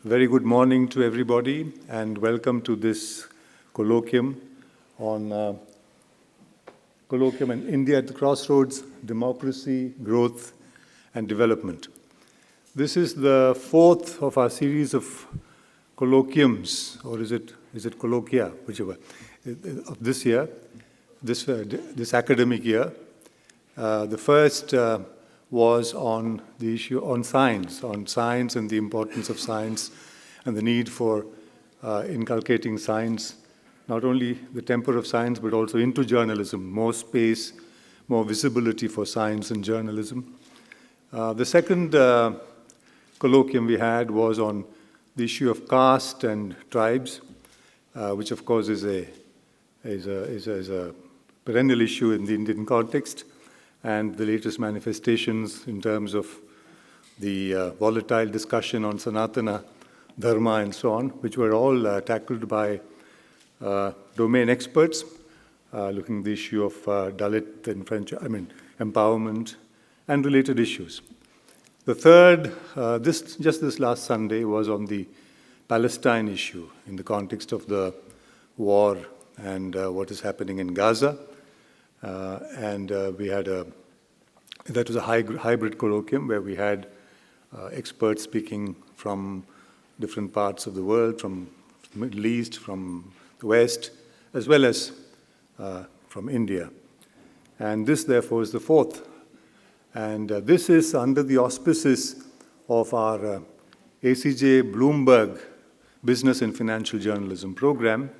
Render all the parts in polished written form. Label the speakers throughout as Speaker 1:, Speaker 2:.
Speaker 1: Very good morning to everybody, and welcome to this colloquium on India at the Crossroads, Democracy, Growth, and Development. This is the fourth of our series of colloquiums, or is it colloquia, whichever, of this year, this academic year. The first was on the issue on science and the importance of science and the need for inculcating science, not only the temper of science, but also into journalism, more space, more visibility for science and journalism. The second colloquium we had was on the issue of caste and tribes, which of course is a perennial issue in the Indian context, and the latest manifestations in terms of the volatile discussion on Sanatana Dharma and so on, which were all tackled by domain experts, looking at the issue of Dalit empowerment and related issues. The third, just this last Sunday, was on the Palestine issue in the context of the war and what is happening in Gaza. We had that was a hybrid colloquium where we had experts speaking from different parts of the world, from the Middle East, from the West, as well as from India. And this, therefore, is the fourth. And this is under the auspices of our ACJ Bloomberg Business and Financial Journalism program.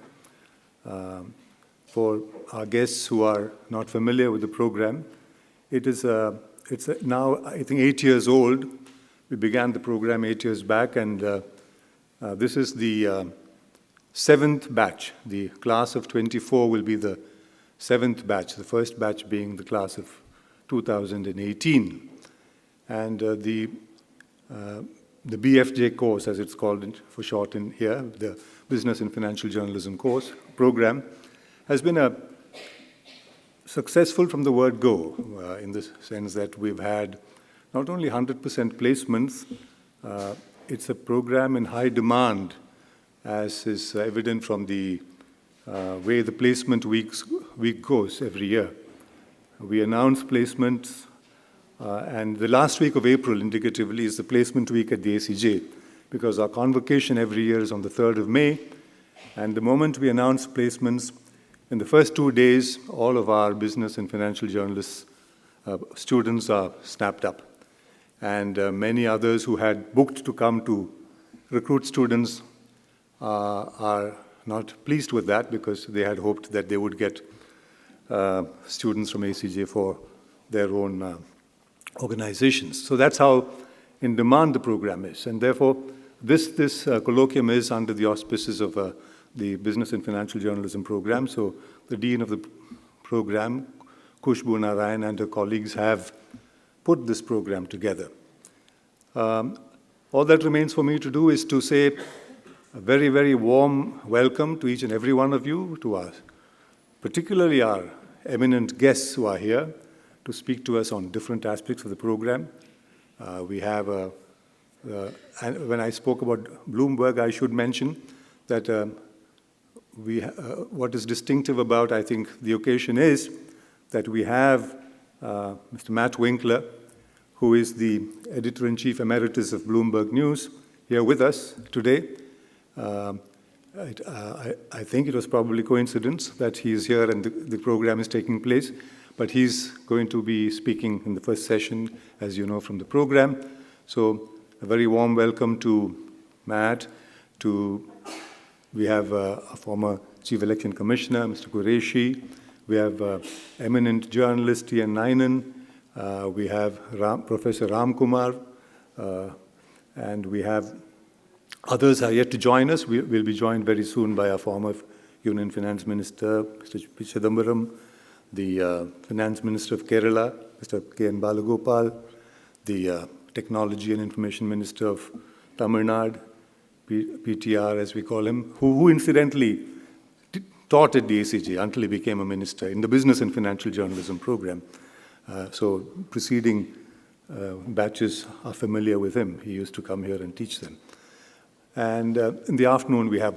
Speaker 1: For our guests who are not familiar with the program, it's now, I think, 8 years old. We began the program 8 years back, and this is the seventh batch. The class of 24 will be the seventh batch, the first batch being the class of 2018. And the BFJ course, as it's called for short in here, the Business and Financial Journalism course program, has been successful from the word go, in the sense that we've had not only 100% placements, it's a program in high demand, as is evident from the way the placement week goes every year. We announce placements, and the last week of April, indicatively, is the placement week at the ACJ, because our convocation every year is on the 3rd of May, and the moment we announce placements, in the first 2 days, all of our business and financial journalists students are snapped up. And many others who had booked to come to recruit students are not pleased with that, because they had hoped that they would get students from ACJ for their own organizations. So that's how in demand the program is. And therefore, this colloquium is under the auspices of the Business and Financial Journalism program. So the dean of the program, Khushbu Narayan, and her colleagues have put this program together. All that remains for me to do is to say a very, very warm welcome to each and every one of you, to us, particularly our eminent guests who are here to speak to us on different aspects of the program. We have, and when I spoke about Bloomberg, I should mention that what is distinctive about, I think, the occasion is that we have Mr. Matt Winkler, who is the editor-in-chief emeritus of Bloomberg News, here with us today. I think it was probably coincidence that he is here and the program is taking place, but he's going to be speaking in the first session, as you know, from the program. So a very warm welcome to Matt, we have a former Chief Election Commissioner, Mr. Qureshi. We have eminent journalist T.N. Nayanan. We have Professor Ram Kumar. And we have others are yet to join us. We'll be joined very soon by our former Union Finance Minister, Mr. P. Chidambaram, the Finance Minister of Kerala, Mr. K.N. Balagopal, the Technology and Information Minister of Tamil Nadu, PTR, as we call him, who incidentally taught at the ACJ until he became a minister in the Business and Financial Journalism program. So preceding batches are familiar with him. He used to come here and teach them. And in the afternoon, we have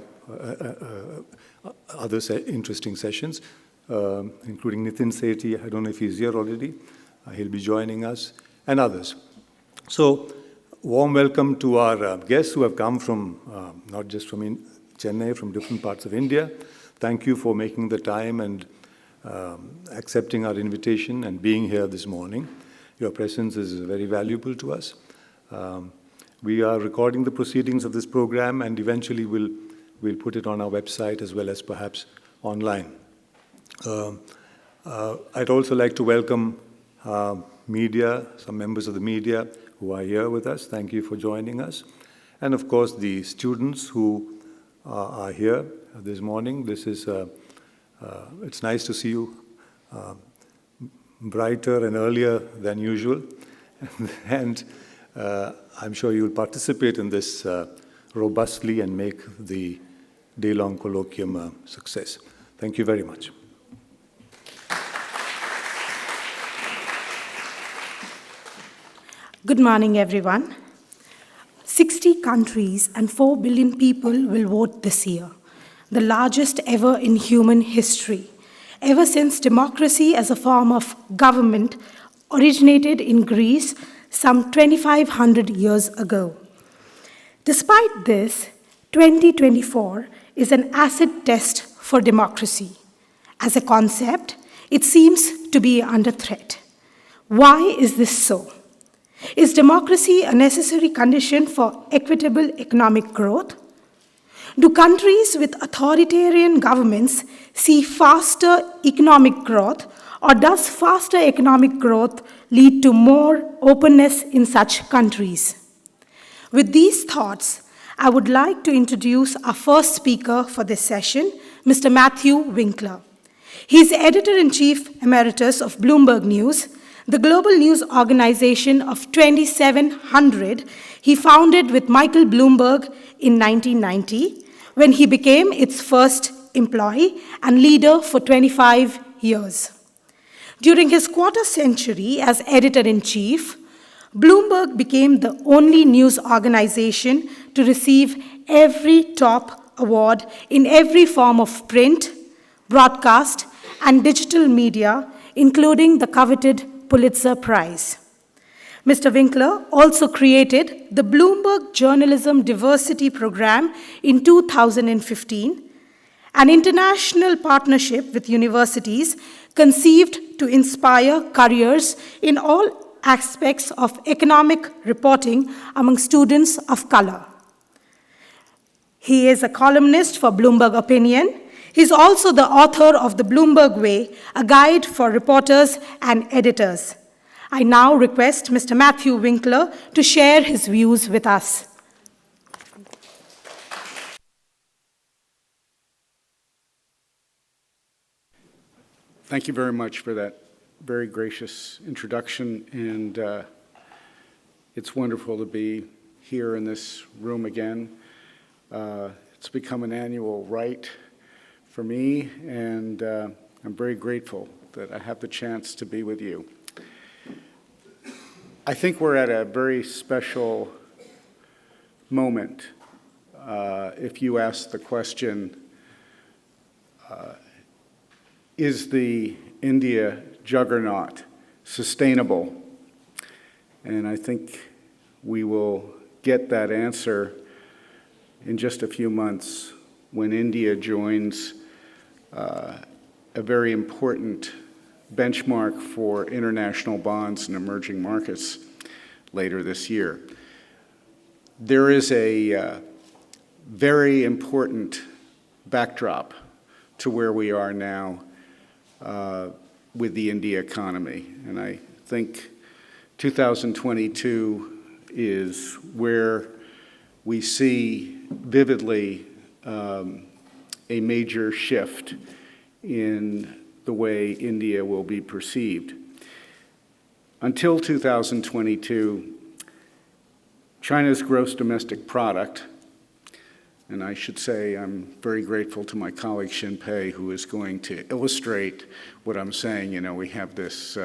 Speaker 1: other interesting sessions, including Nitin Sethi. I don't know if he's here already. He'll be joining us, and others. So, warm welcome to our guests who have come from, not just from Chennai, from different parts of India. Thank you for making the time and accepting our invitation and being here this morning. Your presence is very valuable to us. We are recording the proceedings of this program, and eventually we'll put it on our website as well as perhaps online. I'd also like to welcome media, some members of the media who are here with us. Thank you for joining us. And of course, the students who are here this morning. This is, it's nice to see you brighter and earlier than usual. And I'm sure you'll participate in this robustly and make the day-long colloquium a success. Thank you very much.
Speaker 2: Good morning, everyone. 60 countries and 4 billion people will vote this year, the largest ever in human history, ever since democracy as a form of government originated in Greece some 2,500 years ago. Despite this, 2024 is an acid test for democracy. As a concept, it seems to be under threat. Why is this so? Is democracy a necessary condition for equitable economic growth? Do countries with authoritarian governments see faster economic growth, or does faster economic growth lead to more openness in such countries? With these thoughts, I would like to introduce our first speaker for this session, Mr. Matthew Winkler. He is Editor-in-Chief Emeritus of Bloomberg News, the global news organization of 2,700 he founded with Michael Bloomberg in 1990, when he became its first employee and leader for 25 years. During his quarter century as editor-in-chief, Bloomberg became the only news organization to receive every top award in every form of print, broadcast, and digital media, including the coveted Pulitzer Prize. Mr. Winkler also created the Bloomberg Journalism Diversity Program in 2015, an international partnership with universities conceived to inspire careers in all aspects of economic reporting among students of color. He is a columnist for Bloomberg Opinion. He's also the author of The Bloomberg Way, a guide for reporters and editors. I now request Mr. Matthew Winkler to share his views with us.
Speaker 3: Thank you very much for that very gracious introduction, and it's wonderful to be here in this room again. It's become an annual rite for me, and I'm very grateful that I have the chance to be with you. I think we're at a very special moment. If you ask the question, is the India juggernaut sustainable? And I think we will get that answer in just a few months when India joins a very important benchmark for international bonds in emerging markets later this year. There is a very important backdrop to where we are now with the India economy. And I think 2022 is where we see vividly a major shift in the way India will be perceived. Until 2022, China's gross domestic product, and I should say I'm very grateful to my colleague Xin Pei, who is going to illustrate what I'm saying. You know, we have this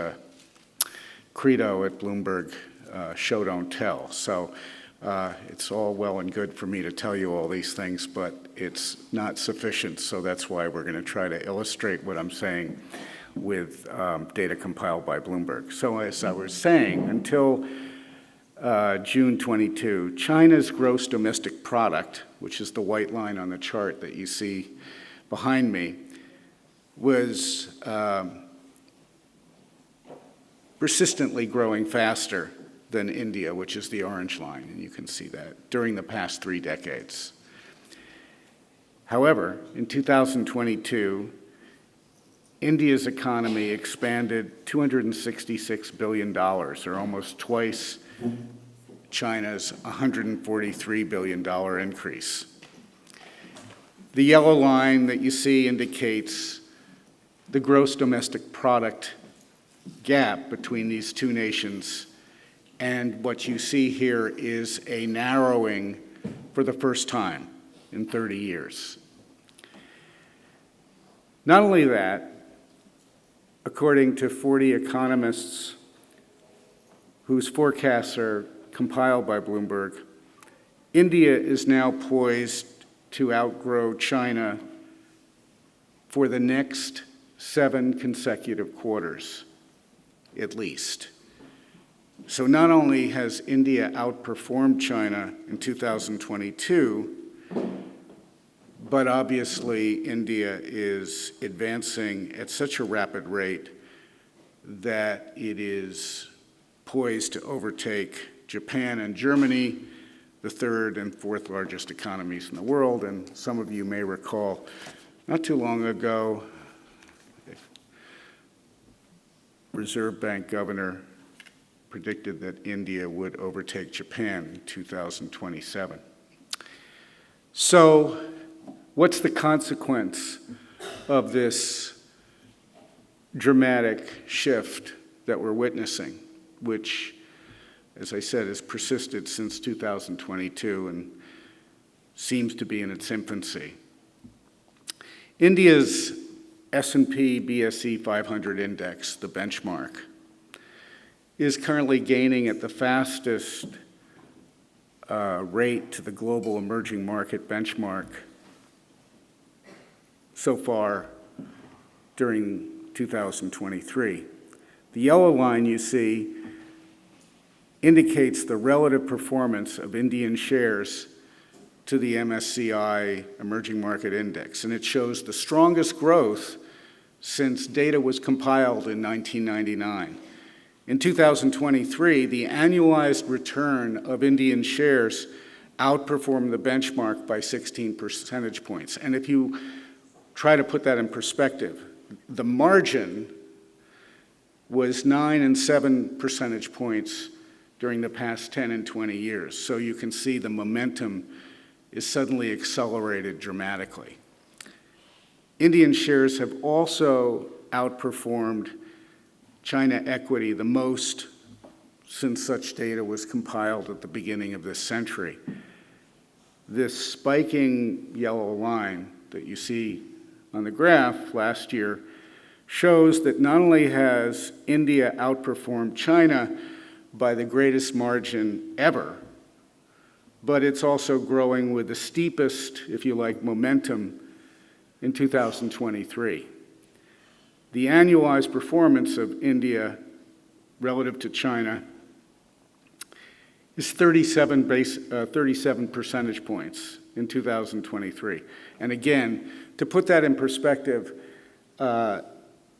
Speaker 3: credo at Bloomberg, show, don't tell. So It's all well and good for me to tell you all these things, but it's not sufficient, so that's why we're going to try to illustrate what I'm saying with data compiled by Bloomberg. So as I was saying, until June 22, China's gross domestic product, which is the white line on the chart that you see behind me, was persistently growing faster than India, which is the orange line, and you can see that, during the past 3 decades. However, in 2022, India's economy expanded $266 billion, or almost twice China's $143 billion increase. The yellow line that you see indicates the gross domestic product gap between these two nations, and what you see here is a narrowing for the first time in 30 years. Not only that, according to 40 economists whose forecasts are compiled by Bloomberg, India is now poised to outgrow China for the next 7 consecutive quarters, at least. So not only has India outperformed China in 2022, but obviously India is advancing at such a rapid rate that it is poised to overtake Japan and Germany, the 3rd and 4th largest economies in the world. And some of you may recall, not too long ago, Reserve Bank Governor predicted that India would overtake Japan in 2027. So what's the consequence of this dramatic shift that we're witnessing, which, as I said, has persisted since 2022 and seems to be in its infancy? India's S&P BSE 500 index, the benchmark, is currently gaining at the fastest rate to the global emerging market benchmark so far during 2023. The yellow line you see indicates the relative performance of Indian shares to the MSCI Emerging Market Index, and it shows the strongest growth since data was compiled in 1999. In 2023, the annualized return of Indian shares outperformed the benchmark by 16 percentage points. And if you try to put that in perspective, the margin was 9 and 7 percentage points during the past 10 and 20 years. So you can see the momentum is suddenly accelerated dramatically. Indian shares have also outperformed China equity the most since such data was compiled at the beginning of this century. This spiking yellow line that you see on the graph last year shows that not only has India outperformed China by the greatest margin ever, but it's also growing with the steepest, if you like, momentum in 2023. The annualized performance of India relative to China is 37 percentage points in 2023. And again, to put that in perspective,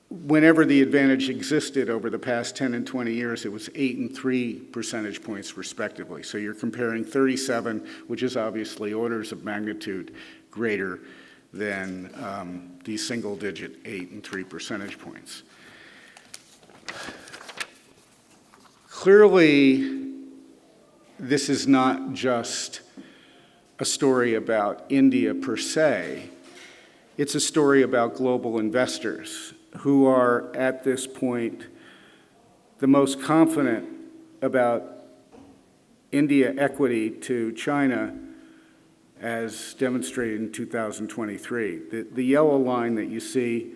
Speaker 3: whenever the advantage existed over the past 10 and 20 years, it was 8 and 3 percentage points respectively. So you're comparing 37, which is obviously orders of magnitude greater than the single-digit 8 and 3 percentage points. Clearly, this is not just a story about India per se. It's a story about global investors who are, at this point, the most confident about India equity to China as demonstrated in 2023. The yellow line that you see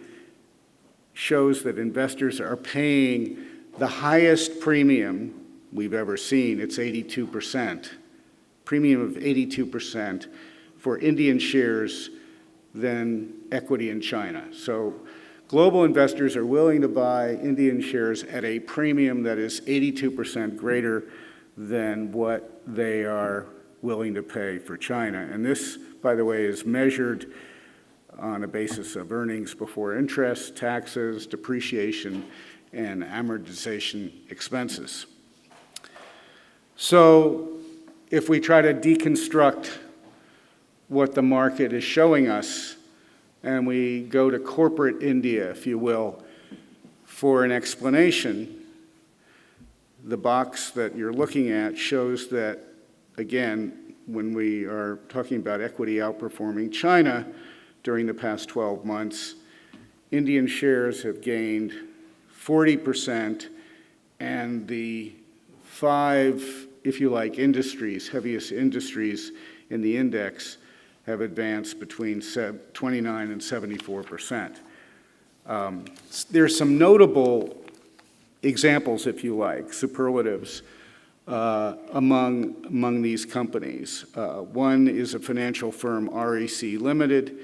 Speaker 3: shows that investors are paying the highest premium we've ever seen. It's 82% premium of 82% for Indian shares than equity in China. So global investors are willing to buy Indian shares at a premium that is 82% greater than what they are willing to pay for China. And this, by the way, is measured on a basis of earnings before interest, taxes, depreciation, and amortization expenses. So if we try to deconstruct what the market is showing us, and we go to corporate India, if you will, for an explanation, the box that you're looking at shows that, again, when we are talking about equity outperforming China during the past 12 months, Indian shares have gained 40%, and the 5, if you like, industries, heaviest industries in the index have advanced between 29 and 74%. There's some notable examples, if you like, superlatives among these companies. One is a financial firm, REC Limited,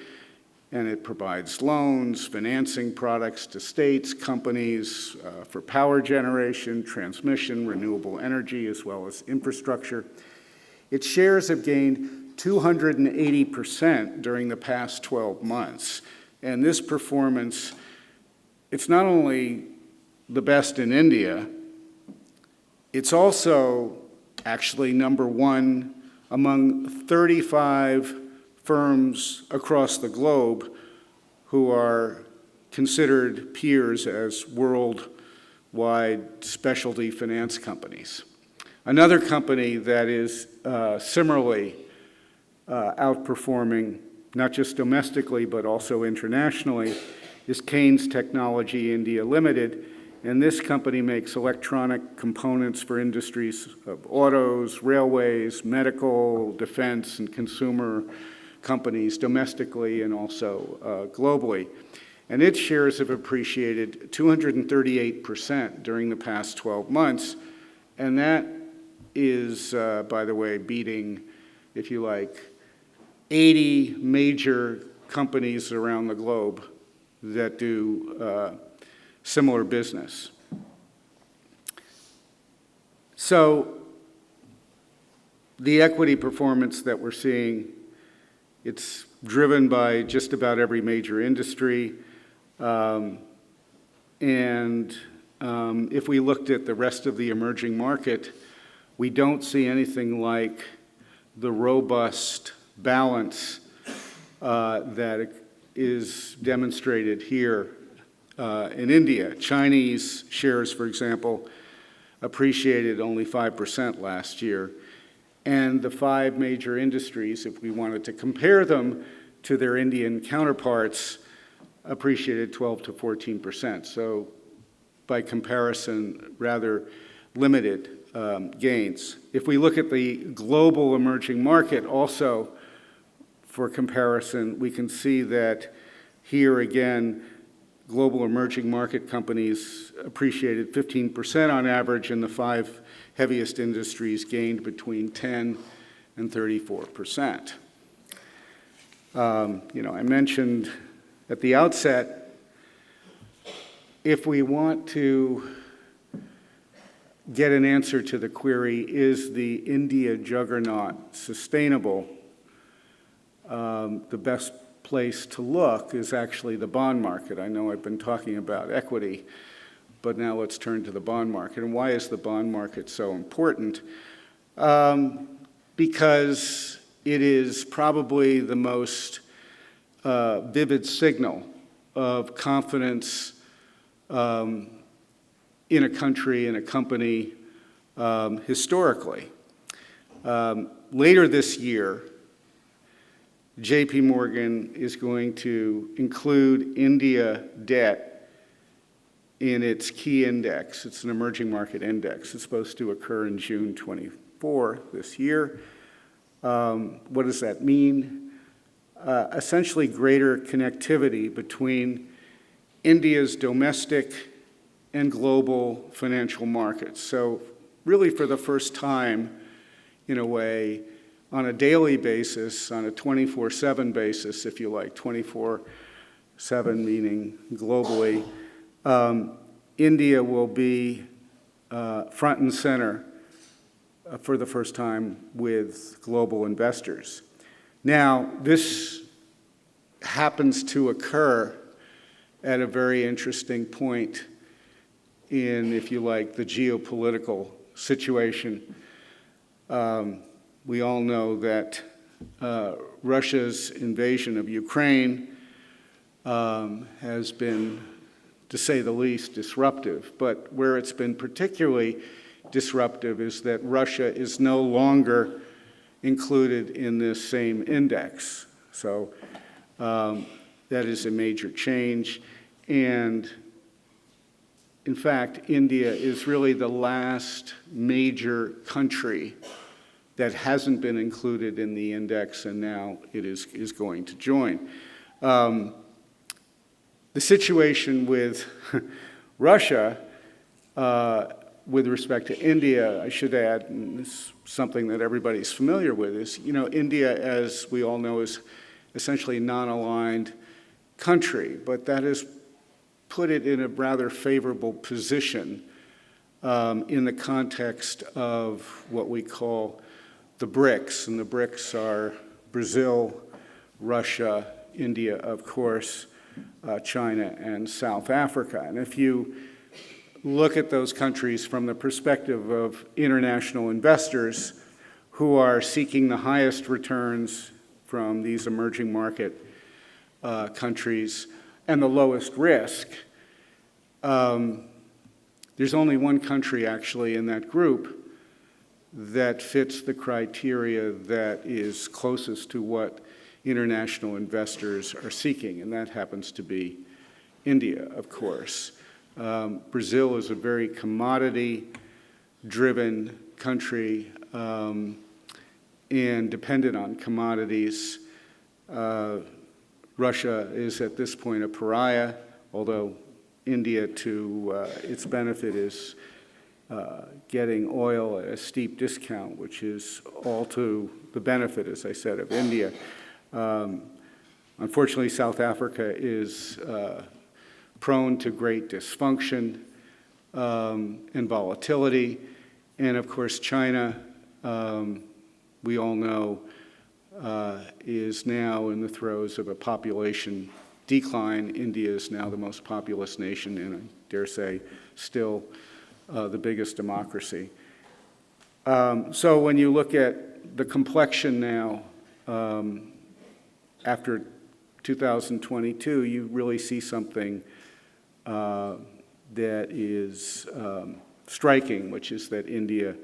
Speaker 3: and it provides loans, financing products to states, companies for power generation, transmission, renewable energy, as well as infrastructure. Its shares have gained 280% during the past 12 months. And this performance, it's not only the best in India, it's also actually number one among 35 firms across the globe who are considered peers as worldwide specialty finance companies. Another company that is similarly outperforming, not just domestically but also internationally, is Keynes Technology India Limited. And this company makes electronic components for industries of autos, railways, medical, defense, and consumer companies domestically and also globally. And its shares have appreciated 238% during the past 12 months. And that is, by the way, beating, if you like, 80 major companies around the globe that do similar business. So the equity performance that we're seeing, it's driven by just about every major industry. If we looked at the rest of the emerging market, we don't see anything like the robust balance that is demonstrated here in India. Chinese shares, for example, appreciated only 5% last year. And the 5 major industries, if we wanted to compare them to their Indian counterparts, appreciated 12 to 14%. So by comparison, rather limited gains. If we look at the global emerging market also, for comparison, we can see that here again, global emerging market companies appreciated 15% on average, and the 5 heaviest industries gained between 10 and 34%. I mentioned at the outset, if we want to get an answer to the query, is the India juggernaut sustainable? The best place to look is actually the bond market. I know I've been talking about equity, but now let's turn to the bond market. And why is the bond market so important? Because it is probably the most vivid signal of confidence in a country, in a company, historically. Later this year, JP Morgan is going to include India debt in its key index. It's an emerging market index. It's supposed to occur in June 24 this year. What does that mean? Essentially greater connectivity between India's domestic and global financial markets. So really for the first time, in a way, on a daily basis, on a 24/7 basis, if you like, 24/7 meaning globally, India will be front and center for the first time with global investors. Now, this happens to occur at a very interesting point in, if you like, the geopolitical situation. We all know that Russia's invasion of Ukraine has been, to say the least, disruptive. But where it's been particularly disruptive is that Russia is no longer included in this same index. So that is a major change. And in fact, India is really the last major country that hasn't been included in the index, and now it is going to join. The situation with Russia, with respect to India, I should add, and this is something that everybody's familiar with, is, India, as we all know, is essentially a non-aligned country, but that has put it in a rather favorable position in the context of what we call the BRICS, and the BRICS are Brazil, Russia, India, of course, China, and South Africa. And if you look at those countries from the perspective of international investors who are seeking the highest returns from these emerging market countries and the lowest risk, there's only one country actually in that group that fits the criteria that is closest to what international investors are seeking, and that happens to be India, of course. Brazil is a very commodity-driven country and dependent on commodities. Russia is at this point a pariah, although India, to its benefit, is getting oil at a steep discount, which is all to the benefit, as I said, of India. Unfortunately, South Africa is prone to great dysfunction and volatility. And of course, China, we all know, is now in the throes of a population decline. India is now the most populous nation, and I dare say still the biggest democracy. So when you look at the complexion now, after 2022, you really see something that is striking, which is that India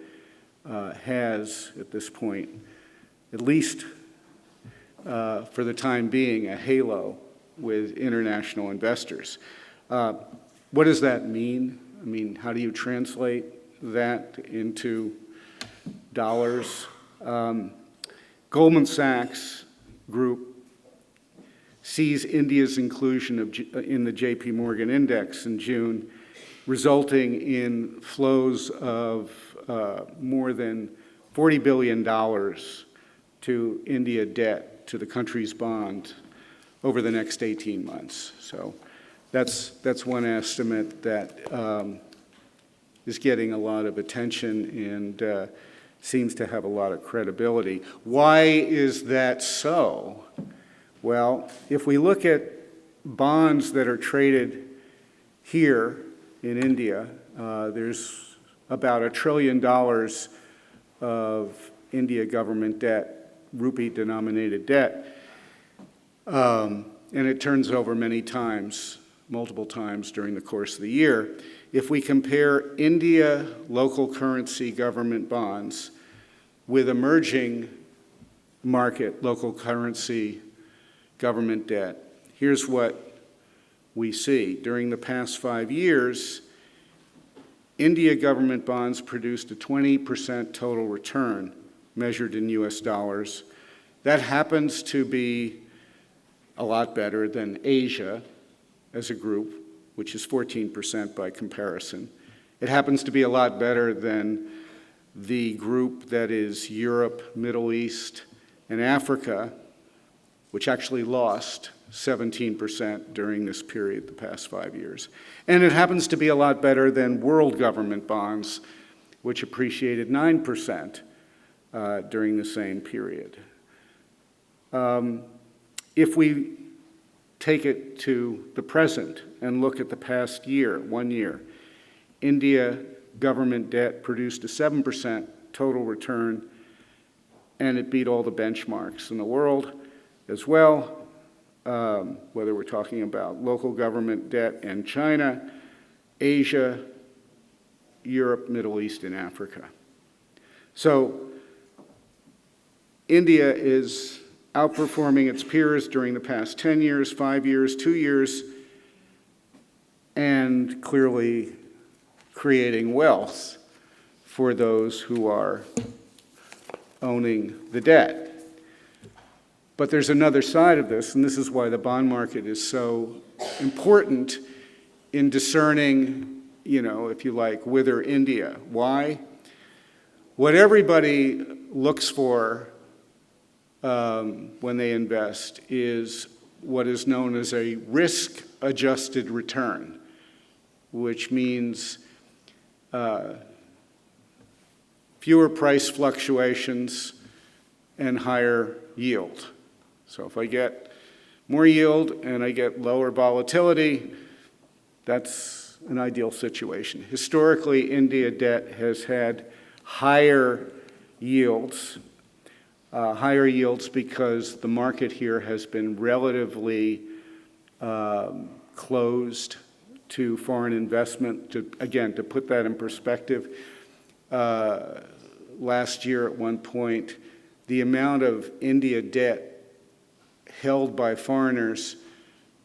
Speaker 3: has, at this point, at least for the time being, a halo with international investors. What does that mean? I mean, how do you translate that into dollars? Goldman Sachs Group sees India's inclusion in the JP Morgan Index in June, resulting in flows of more than $40 billion to India debt, to the country's bond, over the next 18 months. So that's one estimate that is getting a lot of attention and seems to have a lot of credibility. Why is that so? Well, if we look at bonds that are traded here in India, there's about $1 trillion of India government debt, rupee-denominated debt, and it turns over many times, multiple times during the course of the year. If we compare India local currency government bonds with emerging market local currency government debt, here's what we see. During the past 5 years, India government bonds produced a 20% total return measured in US dollars. That happens to be a lot better than Asia as a group, which is 14% by comparison. It happens to be a lot better than the group that is Europe, Middle East, and Africa, which actually lost 17% during this period, the past 5 years. And it happens to be a lot better than world government bonds, which appreciated 9% during the same period. If we take it to the present and look at the past year, 1 year, India government debt produced a 7% total return, and it beat all the benchmarks in the world as well, whether we're talking about local government debt in China, Asia, Europe, Middle East, and Africa. So India is outperforming its peers during the past 10 years, 5 years, 2 years, and clearly creating wealth for those who are owning the debt. But there's another side of this, and this is why the bond market is so important in discerning, if you like, whither India. Why? What everybody looks for when they invest is what is known as a risk-adjusted return, which means fewer price fluctuations and higher yield. So if I get more yield and I get lower volatility, that's an ideal situation. Historically, India debt has had higher yields because the market here has been relatively closed to foreign investment. To put that in perspective, last year at one point, the amount of India debt held by foreigners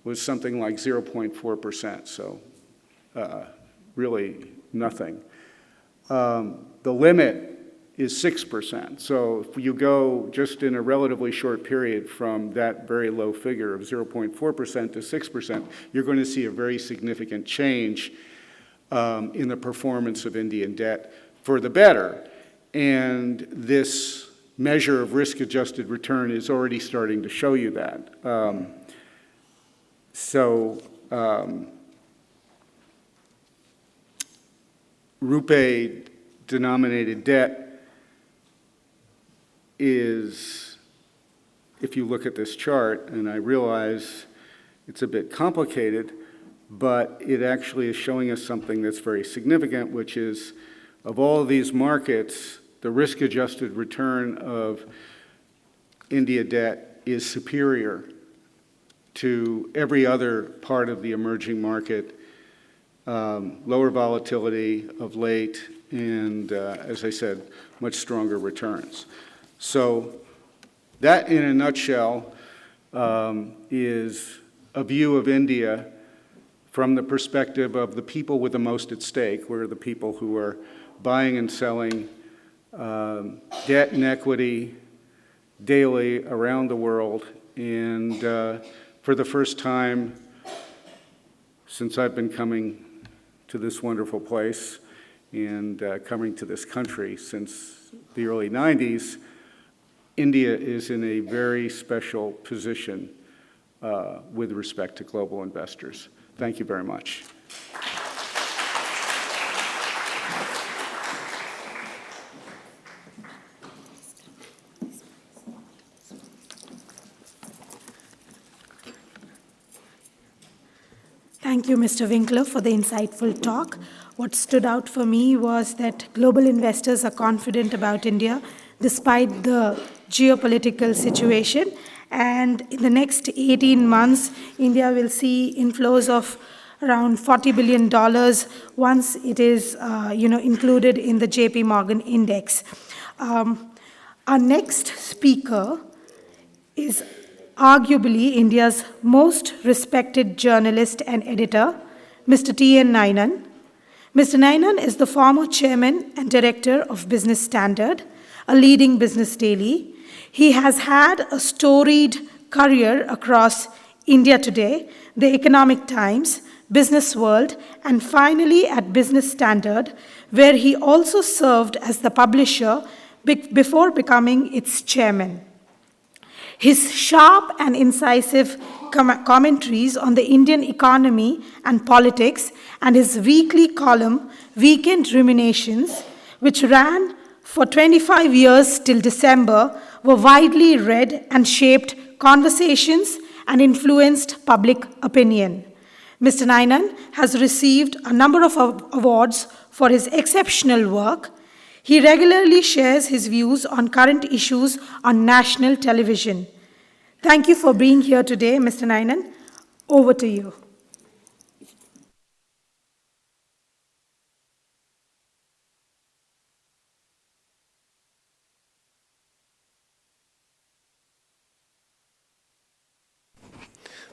Speaker 3: was something like 0.4%, so really nothing. The limit is 6%. So if you go just in a relatively short period from that very low figure of 0.4% to 6%, you're going to see a very significant change in the performance of Indian debt for the better. And this measure of risk-adjusted return is already starting to show you that. Rupee-denominated debt is, if you look at this chart, and I realize it's a bit complicated, but it actually is showing us something that's very significant, which is, of all of these markets, the risk-adjusted return of India debt is superior to every other part of the emerging market, lower volatility of late, and, as I said, much stronger returns. So that, in a nutshell, is a view of India from the perspective of the people with the most at stake. We're the people who are buying and selling debt and equity daily around the world. And for the first time since I've been coming to this wonderful place and coming to this country since the early 90s, India is in a very special position with respect to global investors. Thank you very much.
Speaker 2: Thank you, Mr. Winkler, for the insightful talk. What stood out for me was that global investors are confident about India despite the geopolitical situation. And in the next 18 months, India will see inflows of around $40 billion once it is included in the JP Morgan index. Our next speaker is arguably India's most respected journalist and editor, Mr. T.N. Nainan. Mr. Nainan is the former chairman and director of Business Standard, a leading business daily. He has had a storied career across India Today, The Economic Times, Business World, and finally at Business Standard, where he also served as the publisher before becoming its chairman. His sharp and incisive commentaries on the Indian economy and politics and his weekly column, Weekend Ruminations, which ran for 25 years till December, were widely read and shaped conversations and influenced public opinion. Mr. Nainan has received a number of awards for his exceptional work. He regularly shares his views on current issues on national television. Thank you for being here today, Mr. Nainan. Over to you.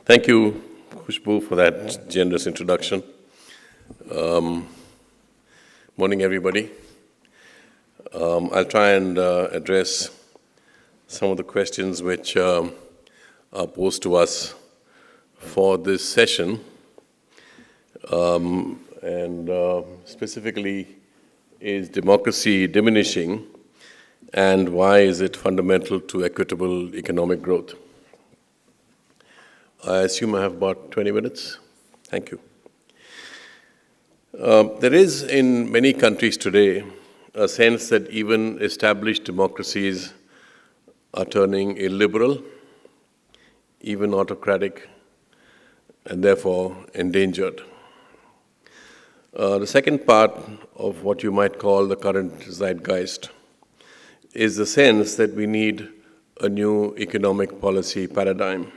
Speaker 4: Thank you, Khushbu, for that generous introduction. Morning, everybody. I'll try and address some of the questions which are posed to us for this session, specifically, is democracy diminishing, and why is it fundamental to equitable economic growth? I assume I have about 20 minutes. Thank you. There is, in many countries today, a sense that even established democracies are turning illiberal, even autocratic, and therefore endangered. The second part of what you might call the current zeitgeist is the sense that we need a new economic policy paradigm,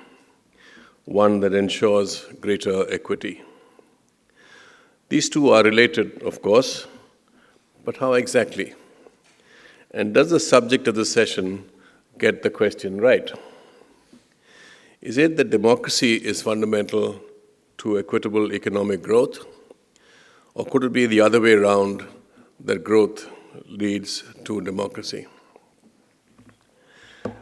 Speaker 4: one that ensures greater equity. These two are related, of course, but how exactly? And does the subject of the session get the question right? Is it that democracy is fundamental to equitable economic growth? Or could it be the other way around, that growth leads to democracy?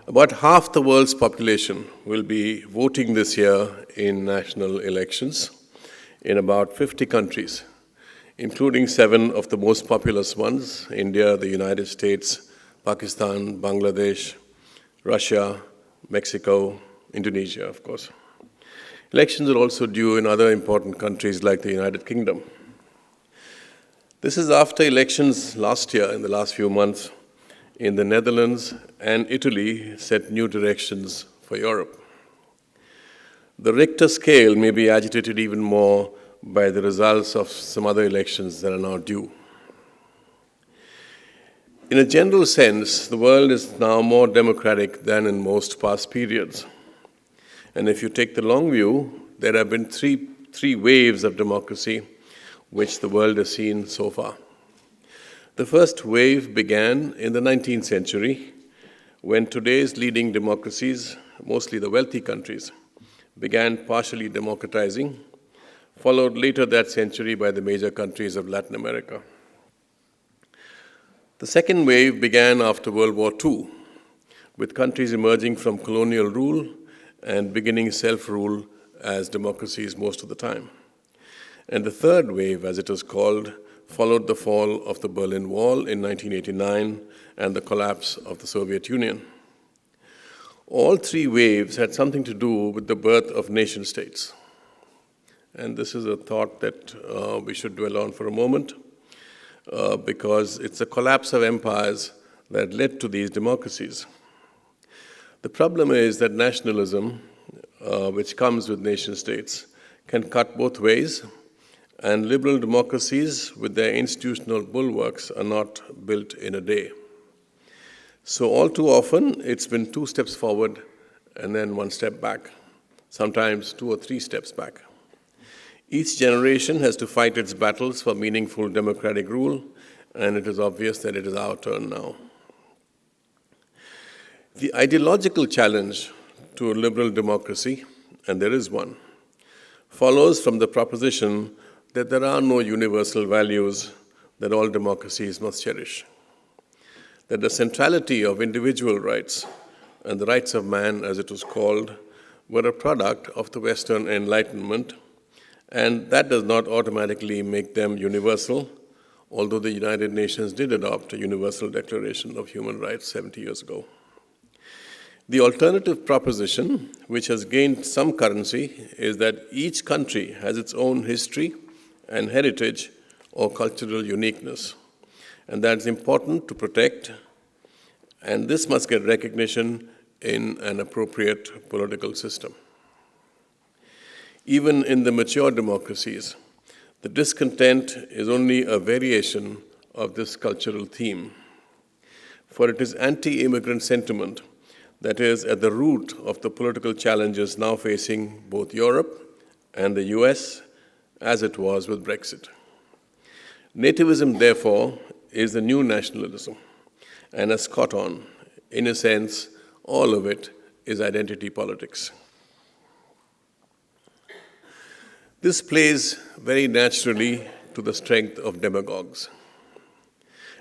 Speaker 4: About half the world's population will be voting this year in national elections in about 50 countries, including 7 of the most populous ones: India, the United States, Pakistan, Bangladesh, Russia, Mexico, Indonesia, of course. Elections are also due in other important countries like the United Kingdom. This is after elections last year, in the last few months, in the Netherlands and Italy set new directions for Europe. The Richter scale may be agitated even more by the results of some other elections that are now due. In a general sense, the world is now more democratic than in most past periods. And if you take the long view, there have been three waves of democracy which the world has seen so far. The first wave began in the 19th century, when today's leading democracies, mostly the wealthy countries, began partially democratizing, followed later that century by the major countries of Latin America. The second wave began after World War II, with countries emerging from colonial rule and beginning self-rule as democracies most of the time. And the third wave, as it was called, followed the fall of the Berlin Wall in 1989 and the collapse of the Soviet Union. All three waves had something to do with the birth of nation-states. And this is a thought that we should dwell on for a moment, because it's the collapse of empires that led to these democracies. The problem is that nationalism, which comes with nation-states, can cut both ways, and liberal democracies with their institutional bulwarks are not built in a day. So all too often, it's been 2 steps forward and then 1 step back, sometimes 2 or 3 steps back. Each generation has to fight its battles for meaningful democratic rule, and it is obvious that it is our turn now. The ideological challenge to a liberal democracy, and there is one, follows from the proposition that there are no universal values that all democracies must cherish, that the centrality of individual rights and the rights of man, as it was called, were a product of the Western Enlightenment, And that does not automatically make them universal, although the United Nations did adopt a Universal Declaration of Human Rights 70 years ago. The alternative proposition, which has gained some currency, is that each country has its own history and heritage or cultural uniqueness, and that's important to protect, and this must get recognition in an appropriate political system. Even in the mature democracies, the discontent is only a variation of this cultural theme, for it is anti-immigrant sentiment that is at the root of the political challenges now facing both Europe and the US, as it was with Brexit. Nativism, therefore, is the new nationalism, and has caught on. In a sense, all of it is identity politics. This plays very naturally to the strength of demagogues.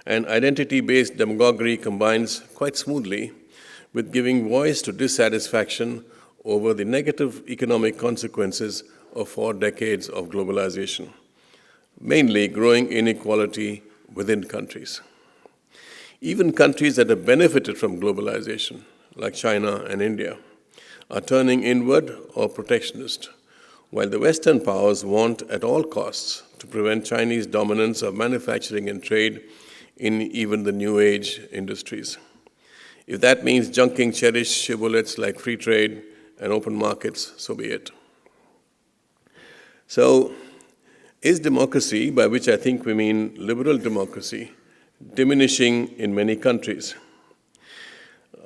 Speaker 4: And identity-based demagoguery combines quite smoothly with giving voice to dissatisfaction over the negative economic consequences of 4 decades of globalization, mainly growing inequality within countries. Even countries that have benefited from globalization, like China and India, are turning inward or protectionist, while the Western powers want at all costs to prevent Chinese dominance of manufacturing and trade in even the new age industries. If that means junking cherished shibboleths like free trade and open markets, so be it. So, is democracy, by which I think we mean liberal democracy, diminishing in many countries?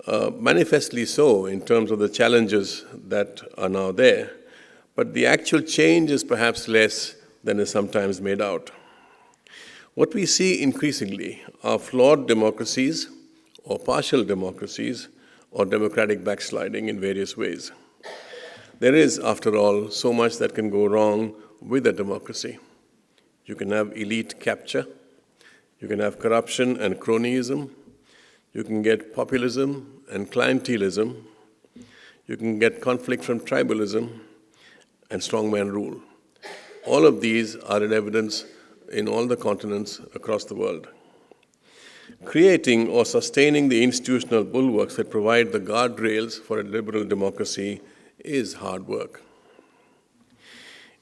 Speaker 4: Manifestly so in terms of the challenges that are now there, but the actual change is perhaps less than is sometimes made out. What we see increasingly are flawed democracies or partial democracies or democratic backsliding in various ways. There is, after all, so much that can go wrong with a democracy. You can have elite capture, you can have corruption and cronyism, you can get populism and clientelism, you can get conflict from tribalism, and strongman rule. All of these are in evidence in all the continents across the world. Creating or sustaining the institutional bulwarks that provide the guardrails for a liberal democracy is hard work.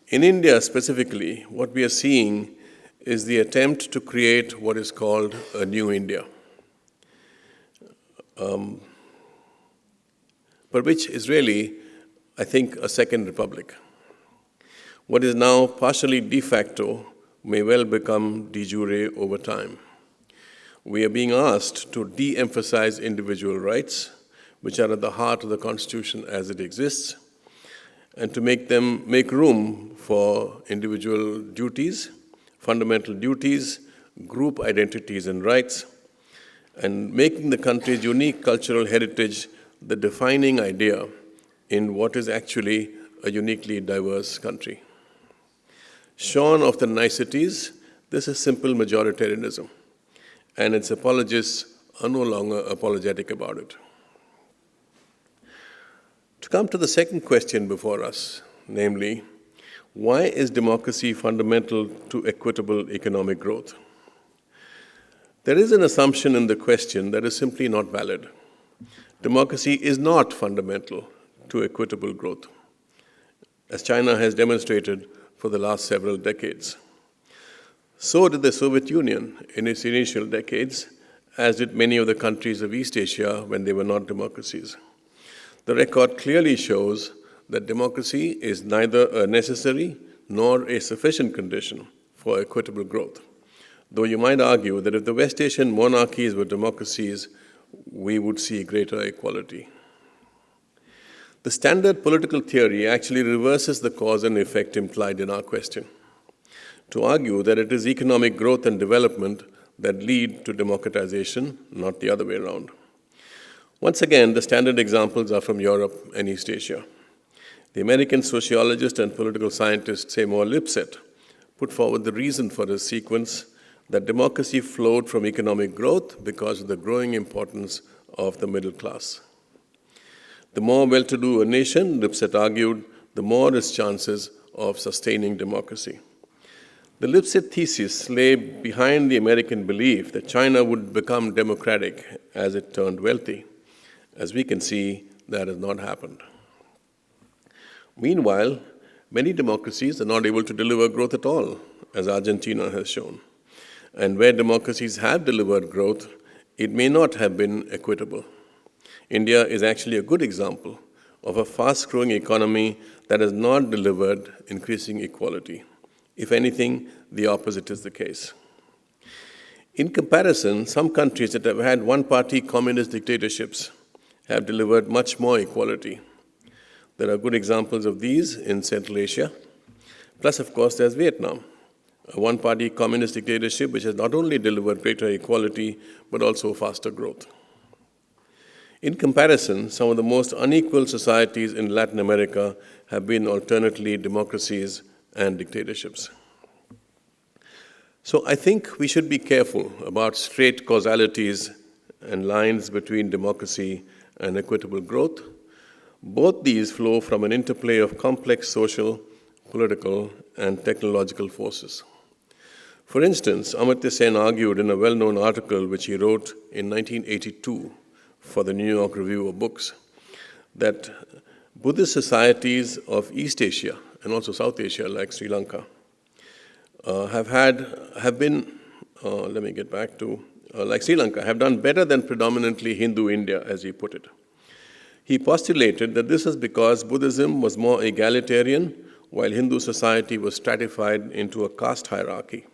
Speaker 4: In India specifically, what we are seeing is the attempt to create what is called a new India, but which is really, I think, a second republic. What is now partially de facto may well become de jure over time. We are being asked to de-emphasize individual rights, which are at the heart of the Constitution as it exists, and to make room for individual duties, fundamental duties, group identities and rights, and making the country's unique cultural heritage the defining idea in what is actually a uniquely diverse country. Shorn of the niceties, this is simple majoritarianism, and its apologists are no longer apologetic about it. To come to the second question before us, namely, why is democracy fundamental to equitable economic growth? There is an assumption in the question that is simply not valid. Democracy is not fundamental to equitable growth, as China has demonstrated for the last several decades. So did the Soviet Union in its initial decades, as did many of the countries of East Asia when they were not democracies. The record clearly shows that democracy is neither a necessary nor a sufficient condition for equitable growth. Though you might argue that if the West Asian monarchies were democracies, we would see greater equality. The standard political theory actually reverses the cause and effect implied in our question, to argue that it is economic growth and development that lead to democratization, not the other way around. Once again, the standard examples are from Europe and East Asia. The American sociologist and political scientist Seymour Lipset put forward the reason for this sequence, that democracy flowed from economic growth because of the growing importance of the middle class. The more well-to-do a nation, Lipset argued, the more its chances of sustaining democracy. The Lipset thesis lay behind the American belief that China would become democratic as it turned wealthy. As we can see, that has not happened. Meanwhile, many democracies are not able to deliver growth at all, as Argentina has shown. And where democracies have delivered growth, it may not have been equitable. India is actually a good example of a fast-growing economy that has not delivered increasing equality. If anything, the opposite is the case. In comparison, some countries that have had one-party communist dictatorships have delivered much more equality. There are good examples of these in Central Asia. Plus, of course, there's Vietnam, a one-party communist dictatorship which has not only delivered greater equality, but also faster growth. In comparison, some of the most unequal societies in Latin America have been alternately democracies and dictatorships. So I think we should be careful about straight causalities and lines between democracy and equitable growth. Both these flow from an interplay of complex social, political, and technological forces. For instance, Amartya Sen argued in a well-known article which he wrote in 1982 for the New York Review of Books that Buddhist societies of East Asia and also South Asia, like Sri Lanka, have done better than predominantly Hindu India, as he put it. He postulated that this is because Buddhism was more egalitarian, while Hindu society was stratified into a caste hierarchy.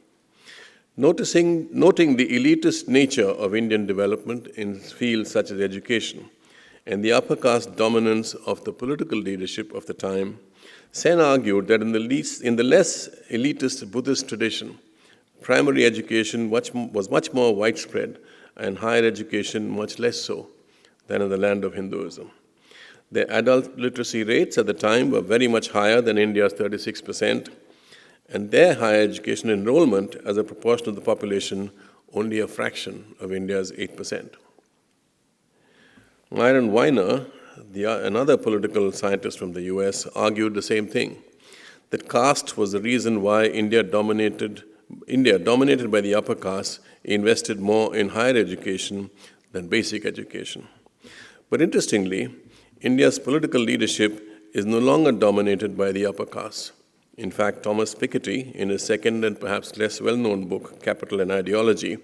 Speaker 4: Noting the elitist nature of Indian development in fields such as education and the upper caste dominance of the political leadership of the time, Sen argued that in the less elitist Buddhist tradition, primary education was much more widespread and higher education much less so than in the land of Hinduism. Their adult literacy rates at the time were very much higher than India's 36%, and their higher education enrollment as a proportion of the population only a fraction of India's 8%. Myron Weiner, another political scientist from the US, argued the same thing, that caste was the reason why India, dominated by the upper caste, invested more in higher education than basic education. But interestingly, India's political leadership is no longer dominated by the upper caste. In fact, Thomas Piketty, in his second and perhaps less well-known book, Capital and Ideology,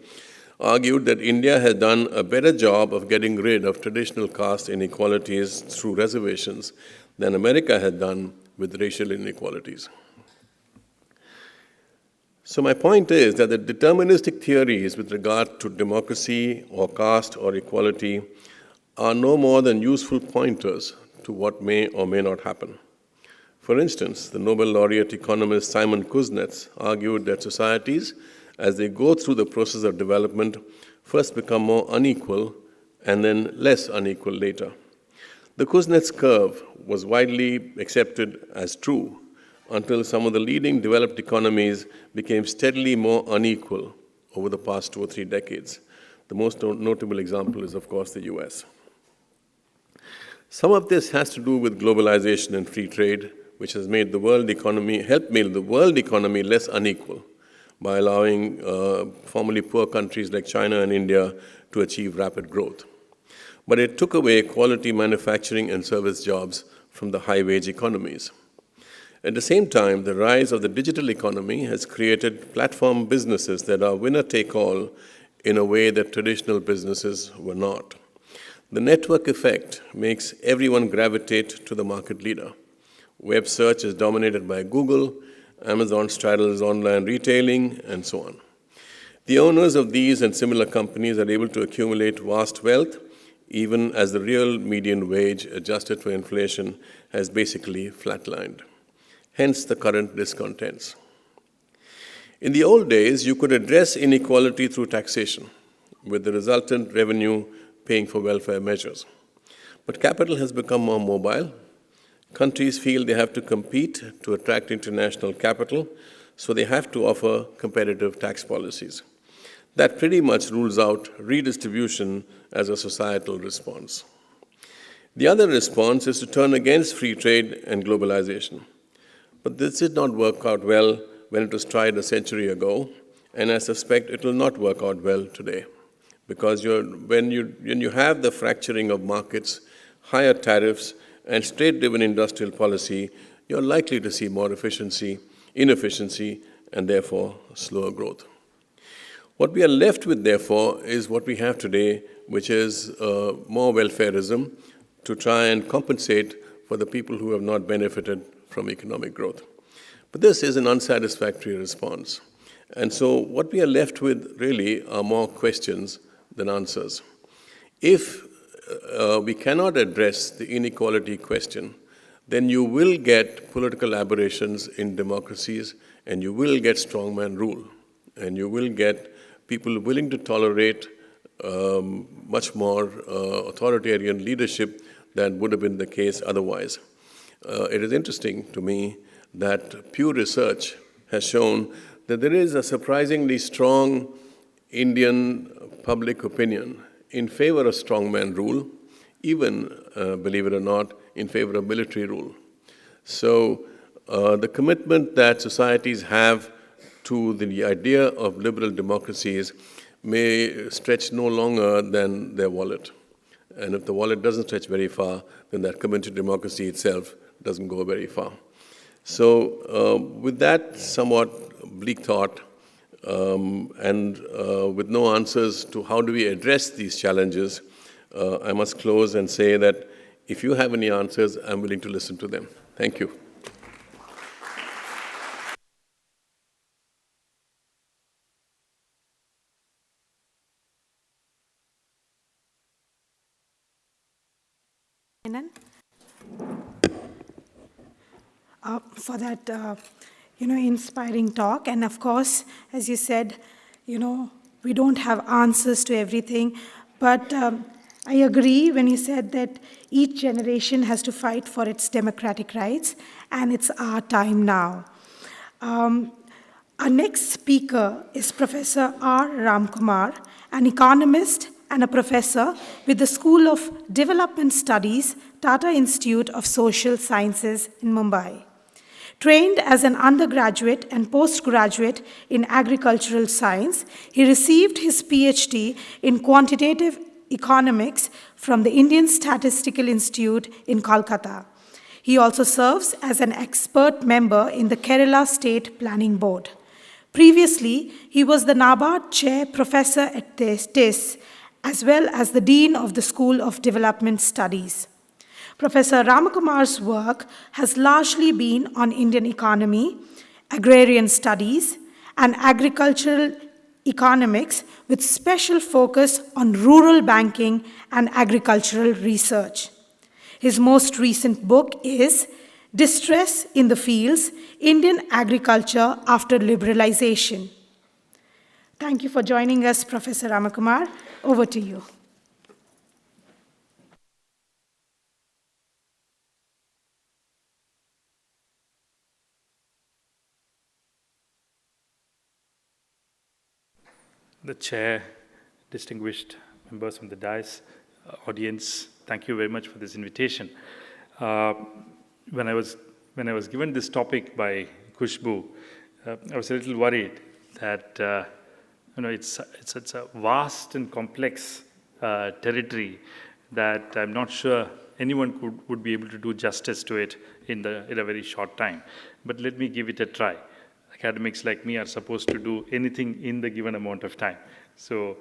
Speaker 4: argued that India has done a better job of getting rid of traditional caste inequalities through reservations than America had done with racial inequalities. So my point is that the deterministic theories with regard to democracy or caste or equality are no more than useful pointers to what may or may not happen. For instance, the Nobel laureate economist Simon Kuznets argued that societies, as they go through the process of development, first become more unequal and then less unequal later. The Kuznets curve was widely accepted as true until some of the leading developed economies became steadily more unequal over the past 2 or 3 decades. The most notable example is, of course, the US. Some of this has to do with globalization and free trade, which has made helped make the world economy less unequal by allowing formerly poor countries like China and India to achieve rapid growth. But it took away quality manufacturing and service jobs from the high-wage economies. At the same time, the rise of the digital economy has created platform businesses that are winner-take-all in a way that traditional businesses were not. The network effect makes everyone gravitate to the market leader. Web search is dominated by Google, Amazon straddles online retailing, and so on. The owners of these and similar companies are able to accumulate vast wealth, even as the real median wage, adjusted for inflation, has basically flatlined. Hence the current discontents. In the old days, you could address inequality through taxation, with the resultant revenue paying for welfare measures. But capital has become more mobile. Countries feel they have to compete to attract international capital, so they have to offer competitive tax policies. That pretty much rules out redistribution as a societal response. The other response is to turn against free trade and globalization. But this did not work out well when it was tried a century ago, and I suspect it will not work out well today. Because when you have the fracturing of markets, higher tariffs, and state-driven industrial policy, you're likely to see more inefficiency, and therefore slower growth. What we are left with, therefore, is what we have today, which is more welfarism to try and compensate for the people who have not benefited from economic growth. But this is an unsatisfactory response. And so what we are left with really are more questions than answers. If we cannot address the inequality question, then you will get political aberrations in democracies, and you will get strongman rule, and you will get people willing to tolerate much more authoritarian leadership than would have been the case otherwise. It is interesting to me that Pew Research has shown that there is a surprisingly strong Indian public opinion in favor of strongman rule, even, believe it or not, in favor of military rule. So the commitment that societies have to the idea of liberal democracies may stretch no longer than their wallet. And if the wallet doesn't stretch very far, then that commitment to democracy itself doesn't go very far. So with that somewhat bleak thought, and with no answers to how do we address these challenges, I must close and say that if you have any answers, I'm willing to listen to them. Thank you.
Speaker 2: For that, inspiring talk. And of course, as you said, we don't have answers to everything. But I agree when you said that each generation has to fight for its democratic rights, and it's our time now. Our next speaker is Professor R. Ramkumar, an economist and a professor with the School of Development Studies, Tata Institute of Social Sciences in Mumbai. Trained as an undergraduate and postgraduate in agricultural science, he received his PhD in quantitative economics from the Indian Statistical Institute in Kolkata. He also serves as an expert member in the Kerala State Planning Board. Previously, he was the NABARD Chair Professor at TIS, as well as the Dean of the School of Development Studies. Professor Ramakumar's work has largely been on Indian economy, agrarian studies, and agricultural economics with special focus on rural banking and agricultural research. His most recent book is Distress in the Fields, Indian Agriculture After Liberalization. Thank you for joining us, Professor Ramakumar. Over to you.
Speaker 5: The chair, distinguished members from the dais, audience, thank you very much for this invitation. When I was given this topic by Khushbu, I was a little worried that it's a vast and complex territory that I'm not sure anyone would be able to do justice to it in a very short time. But let me give it a try. Academics like me are supposed to do anything in the given amount of time. So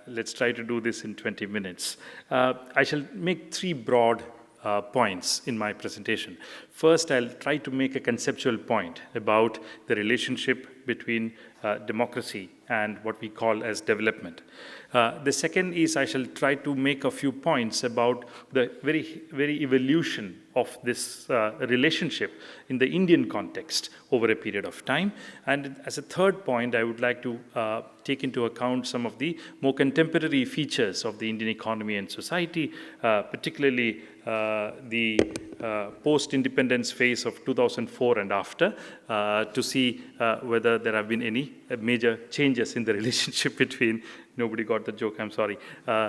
Speaker 5: let's try to do this in 20 minutes. I shall make three broad points in my presentation. First, I'll try to make a conceptual point about the relationship between democracy and what we call as development. The second is I shall try to make a few points about the very evolution of this relationship in the Indian context over a period of time. And as a third point, I would like to take into account some of the more contemporary features of the Indian economy and society, particularly the post-independence phase of 2004 and after, to see whether there have been any major changes in the relationship between Nobody got the joke, I'm sorry. The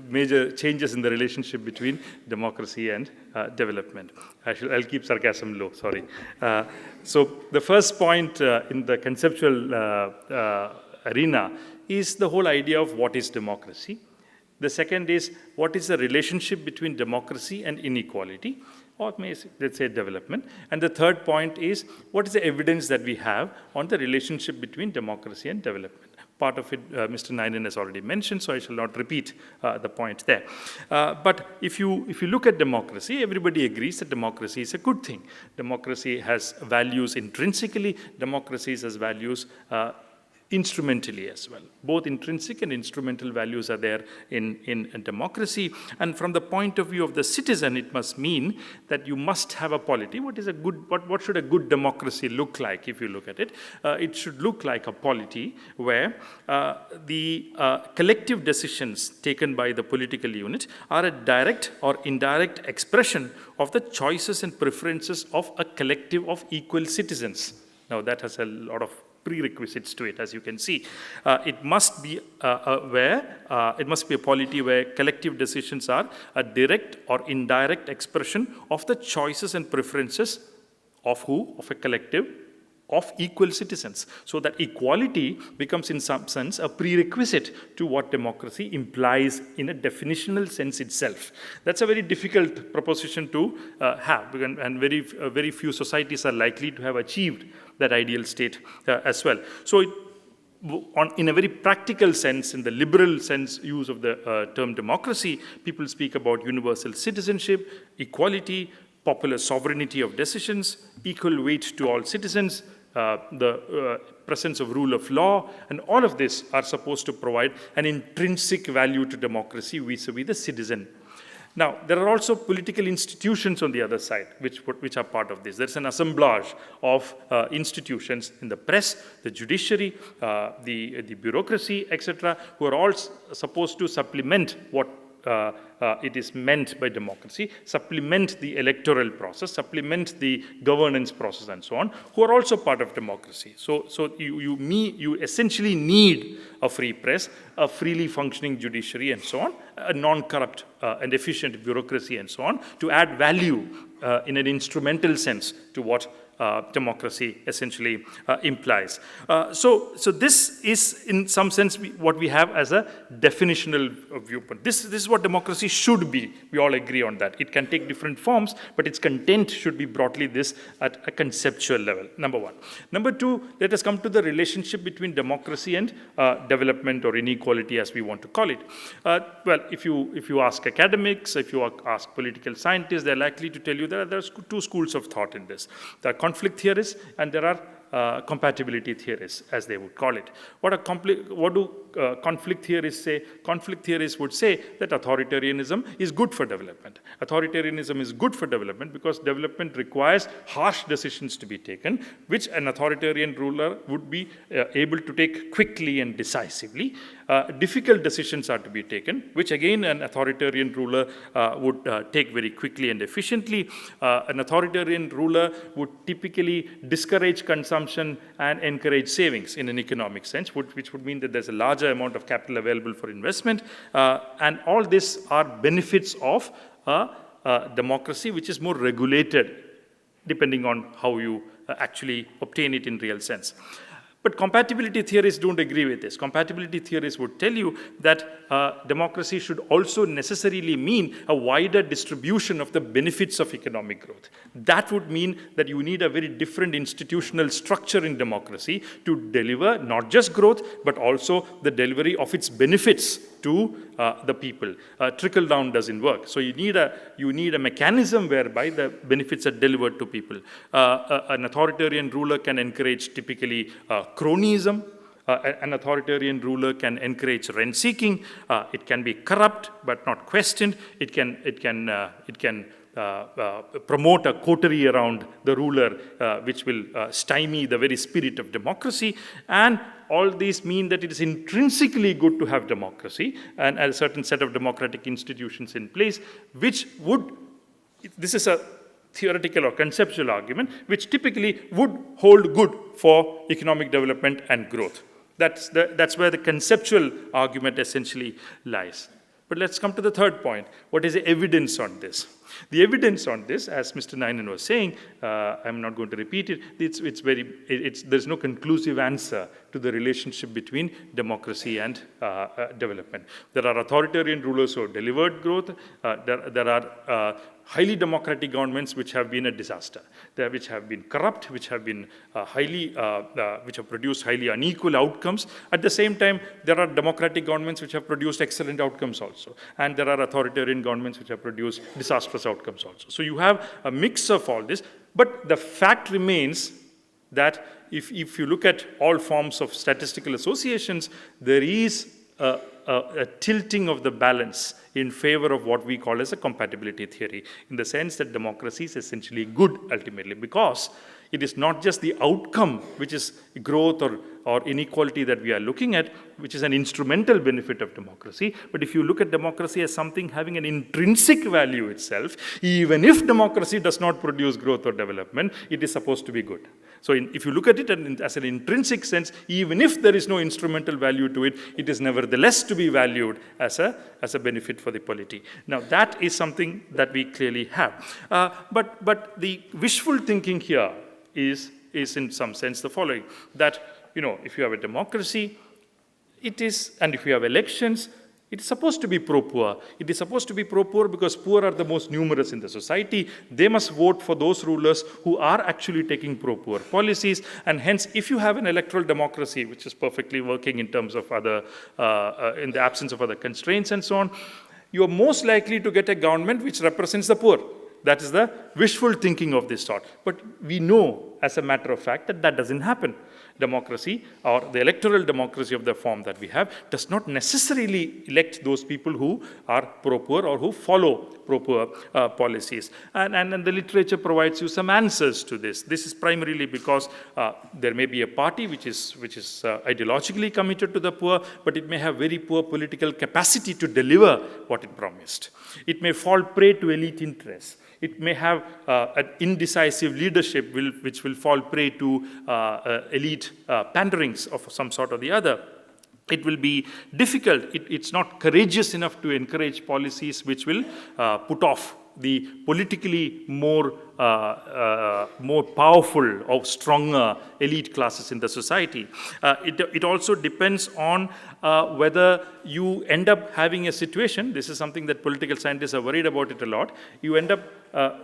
Speaker 5: major changes in the relationship between democracy and development. I'll keep sarcasm low, sorry. So the first point in the conceptual arena is the whole idea of what is democracy. The second is what is the relationship between democracy and inequality, or let's say development. And the third point is what is the evidence that we have on the relationship between democracy and development. Part of it Mr. Nainen has already mentioned, so I shall not repeat the point there. But if you look at democracy, everybody agrees that democracy is a good thing. Democracy has values intrinsically. Democracy has values instrumentally as well. Both intrinsic and instrumental values are there in democracy. And from the point of view of the citizen, it must mean that you must have a polity. What should a good democracy look like if you look at it? It should look like a polity where the collective decisions taken by the political unit are a direct or indirect expression of the choices and preferences of a collective of equal citizens. Now that has a lot of prerequisites to it, as you can see. It must be a polity where collective decisions are a direct or indirect expression of the choices and preferences of who? Of a collective of equal citizens. So that equality becomes in some sense a prerequisite to what democracy implies in a definitional sense itself. That's a very difficult proposition to have, and very few societies are likely to have achieved that ideal state as well. So in a very practical sense, in the liberal sense use of the term democracy, people speak about universal citizenship, equality, popular sovereignty of decisions, equal weight to all citizens, the presence of rule of law, and all of this are supposed to provide an intrinsic value to democracy vis-a-vis the citizen. Now, there are also political institutions on the other side, which are part of this. There's an assemblage of institutions in the press, the judiciary, the bureaucracy, etc., who are all supposed to supplement what it is meant by democracy, supplement the electoral process, supplement the governance process, and so on, who are also part of democracy. So you essentially need a free press, a freely functioning judiciary, and so on, a non-corrupt and efficient bureaucracy, and so on, to add value in an instrumental sense to what democracy essentially implies. So this is, in some sense, what we have as a definitional viewpoint. This is what democracy should be. We all agree on that. It can take different forms, but its content should be broadly this at a conceptual level, number one. Number two, let us come to the relationship between democracy and development or inequality, as we want to call it. Well, if you ask academics, if you ask political scientists, they're likely to tell you that there's two schools of thought in this. There are conflict theorists, and there are compatibility theorists, as they would call it. What do conflict theorists say? Conflict theorists would say that authoritarianism is good for development. Authoritarianism is good for development because development requires harsh decisions to be taken, which an authoritarian ruler would be able to take quickly and decisively. Difficult decisions are to be taken, which again an authoritarian ruler would take very quickly and efficiently. An authoritarian ruler would typically discourage consumption and encourage savings in an economic sense, which would mean that there's a larger amount of capital available for investment. And all this are benefits of democracy, which is more regulated, depending on how you actually obtain it in real sense. But compatibility theorists don't agree with this. Compatibility theorists would tell you that democracy should also necessarily mean a wider distribution of the benefits of economic growth. That would mean that you need a very different institutional structure in democracy to deliver not just growth, but also the delivery of its benefits to the people. Trickle down doesn't work. So you need a mechanism whereby the benefits are delivered to people. An authoritarian ruler can encourage typically cronyism. An authoritarian ruler can encourage rent-seeking. It can be corrupt but not questioned. It can promote a coterie around the ruler, which will stymie the very spirit of democracy. And all these mean that it is intrinsically good to have democracy and a certain set of democratic institutions in place, which would, this is a theoretical or conceptual argument, which typically would hold good for economic development and growth. That's where the conceptual argument essentially lies. But let's come to the third point. What is the evidence on this? The evidence on this, as Mr. Nainen was saying, I'm not going to repeat it, there's no conclusive answer to the relationship between democracy and development. There are authoritarian rulers who have delivered growth. There are highly democratic governments which have been a disaster, which have been corrupt, which have been which have produced highly unequal outcomes. At the same time, there are democratic governments which have produced excellent outcomes also, and there are authoritarian governments which have produced disastrous outcomes also. So you have a mix of all this, but the fact remains that if you look at all forms of statistical associations, there is a tilting of the balance in favor of what we call as a compatibility theory, in the sense that democracy is essentially good ultimately, because it is not just the outcome, which is growth or inequality that we are looking at, which is an instrumental benefit of democracy. But if you look at democracy as something having an intrinsic value itself, even if democracy does not produce growth or development, it is supposed to be good. So if you look at it as an intrinsic sense, even if there is no instrumental value to it, it is nevertheless to be valued as a benefit for the polity. Now that is something that we clearly have. But the wishful thinking here is in some sense the following, that if you have a democracy, and if you have elections, it is supposed to be pro-poor. It is supposed to be pro-poor because poor are the most numerous in the society. They must vote for those rulers who are actually taking pro-poor policies. And hence, if you have an electoral democracy, which is perfectly working in terms of in the absence of other constraints and so on, you are most likely to get a government which represents the poor. That is the wishful thinking of this sort. But we know, as a matter of fact, that doesn't happen. Democracy, or the electoral democracy of the form that we have, does not necessarily elect those people who are pro-poor or who follow pro-poor policies. And the literature provides you some answers to this. This is primarily because there may be a party which is ideologically committed to the poor, but it may have very poor political capacity to deliver what it promised. It may fall prey to elite interests. It may have an indecisive leadership which will fall prey to elite panderings of some sort or the other. It will be difficult. It's not courageous enough to encourage policies which will put off the politically more powerful or stronger elite classes in the society. It also depends on whether you end up having a situation, this is something that political scientists are worried about it a lot, you end up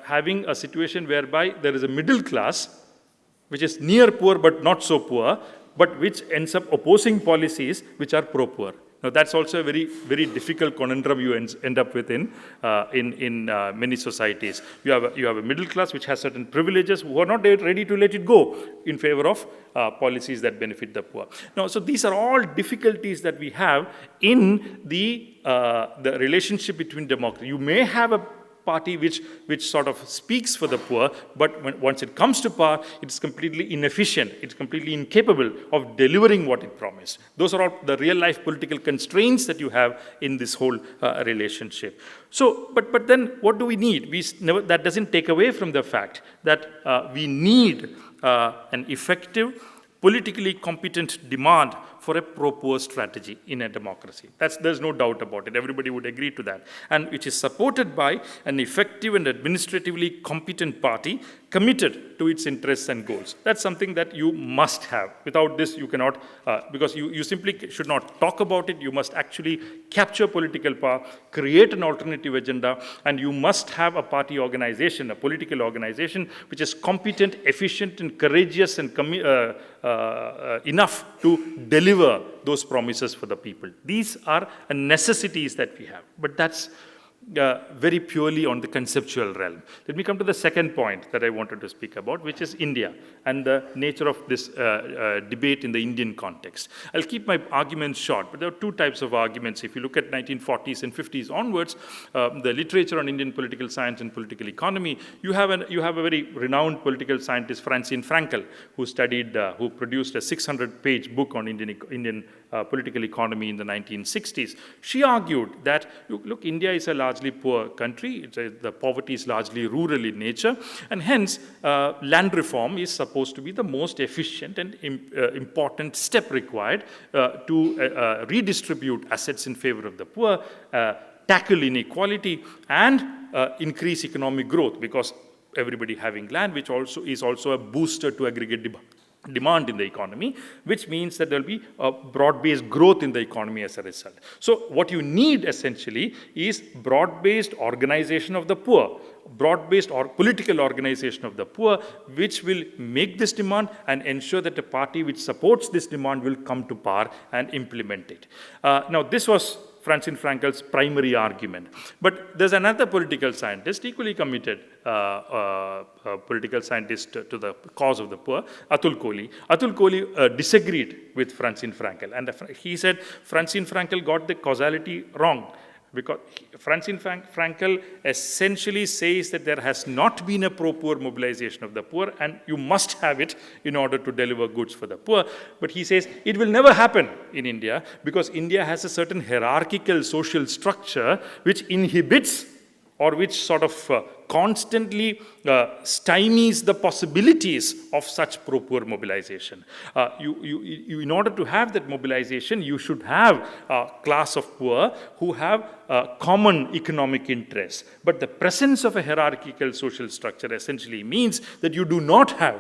Speaker 5: having a situation whereby there is a middle class, which is near poor but not so poor, but which ends up opposing policies which are pro-poor. Now that's also a very, very difficult conundrum you end up with in many societies. You have a middle class which has certain privileges who are not ready to let it go in favor of policies that benefit the poor. Now, so these are all difficulties that we have in the relationship between democracy. You may have a party which sort of speaks for the poor, but once it comes to power, it's completely inefficient. It's completely incapable of delivering what it promised. Those are all the real-life political constraints that you have in this whole relationship. So, but then what do we need? That doesn't take away from the fact that we need an effective, politically competent demand for a pro-poor strategy in a democracy. There's no doubt about it. Everybody would agree to that. And which is supported by an effective and administratively competent party committed to its interests and goals. That's something that you must have. Without this, you cannot, because you simply should not talk about it. You must actually capture political power, create an alternative agenda, and you must have a party organization, a political organization, which is competent, efficient, and courageous, and enough to deliver those promises for the people. These are necessities that we have, but that's very purely on the conceptual realm. Let me come to the second point that I wanted to speak about, which is India and the nature of this debate in the Indian context. I'll keep my arguments short, but there are two types of arguments. If you look at 1940s and 50s onwards, the literature on Indian political science and political economy, you have a very renowned political scientist, Francine Frankel, who produced a 600-page book on Indian political economy in the 1960s. She argued that, look, India is a large largely poor country. The poverty is largely rural in nature, and hence land reform is supposed to be the most efficient and important step required to redistribute assets in favor of the poor, tackle inequality, and increase economic growth, because everybody having land, which also is also a booster to aggregate demand in the economy, which means that there will be a broad-based growth in the economy as a result. So what you need essentially is broad-based organization of the poor, broad-based or political organization of the poor, which will make this demand and ensure that the party which supports this demand will come to power and implement it. Now, this was Francis Frankel's primary argument. But there's another political scientist, equally committed political scientist to the cause of the poor, Atul Kohli. Atul Kohli disagreed with Francis Frankel, and he said Francis Frankel got the causality wrong, because Francis Frankel essentially says that there has not been a pro-poor mobilization of the poor, and you must have it in order to deliver goods for the poor. But he says it will never happen in India, because India has a certain hierarchical social structure which inhibits or which sort of constantly stymies the possibilities of such pro-poor mobilization. In order to have that mobilization, you should have a class of poor who have common economic interests. But the presence of a hierarchical social structure essentially means that you do not have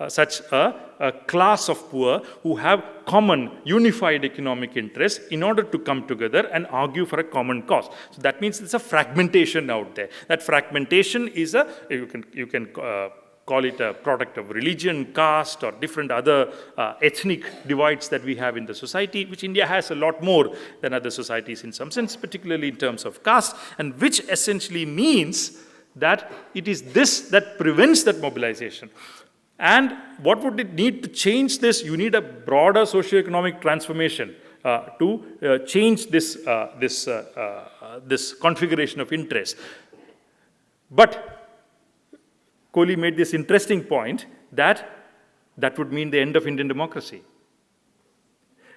Speaker 5: such a class of poor who have common unified economic interests in order to come together and argue for a common cause. So that means there's a fragmentation out there. That fragmentation is you can call it a product of religion, caste, or different other ethnic divides that we have in the society, which India has a lot more than other societies in some sense, particularly in terms of caste, and which essentially means that it is this that prevents that mobilization. And what would it need to change this? You need a broader socioeconomic transformation to change this configuration of interest. But Kohli made this interesting point that would mean the end of Indian democracy.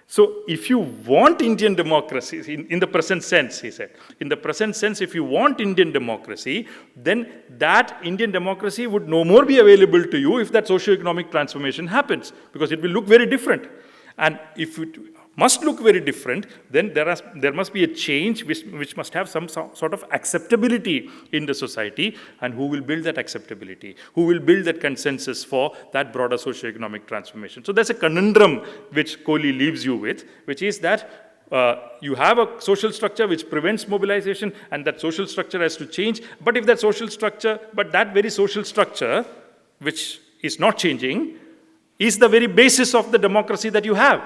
Speaker 5: So if you want Indian democracy, in the present sense, he said, in the present sense, if you want Indian democracy, then that Indian democracy would no more be available to you if that socioeconomic transformation happens, because it will look very different. And if it must look very different, then there must be a change which must have some sort of acceptability in the society. And who will build that acceptability? Who will build that consensus for that broader socioeconomic transformation? So there's a conundrum which Kohli leaves you with, which is that you have a social structure which prevents mobilization, and that social structure has to change. But if that very social structure, which is not changing, is the very basis of the democracy that you have.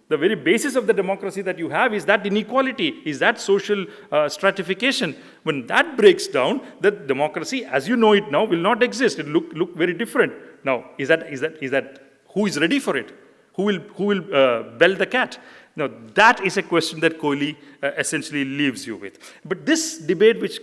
Speaker 5: The very basis of the democracy that you have is that inequality, is that social stratification. When that breaks down, the democracy, as you know it now, will not exist. It will look very different. Now, is that who is ready for it? Who will bell the cat? Now, that is a question that Kohli essentially leaves you with. But this debate, which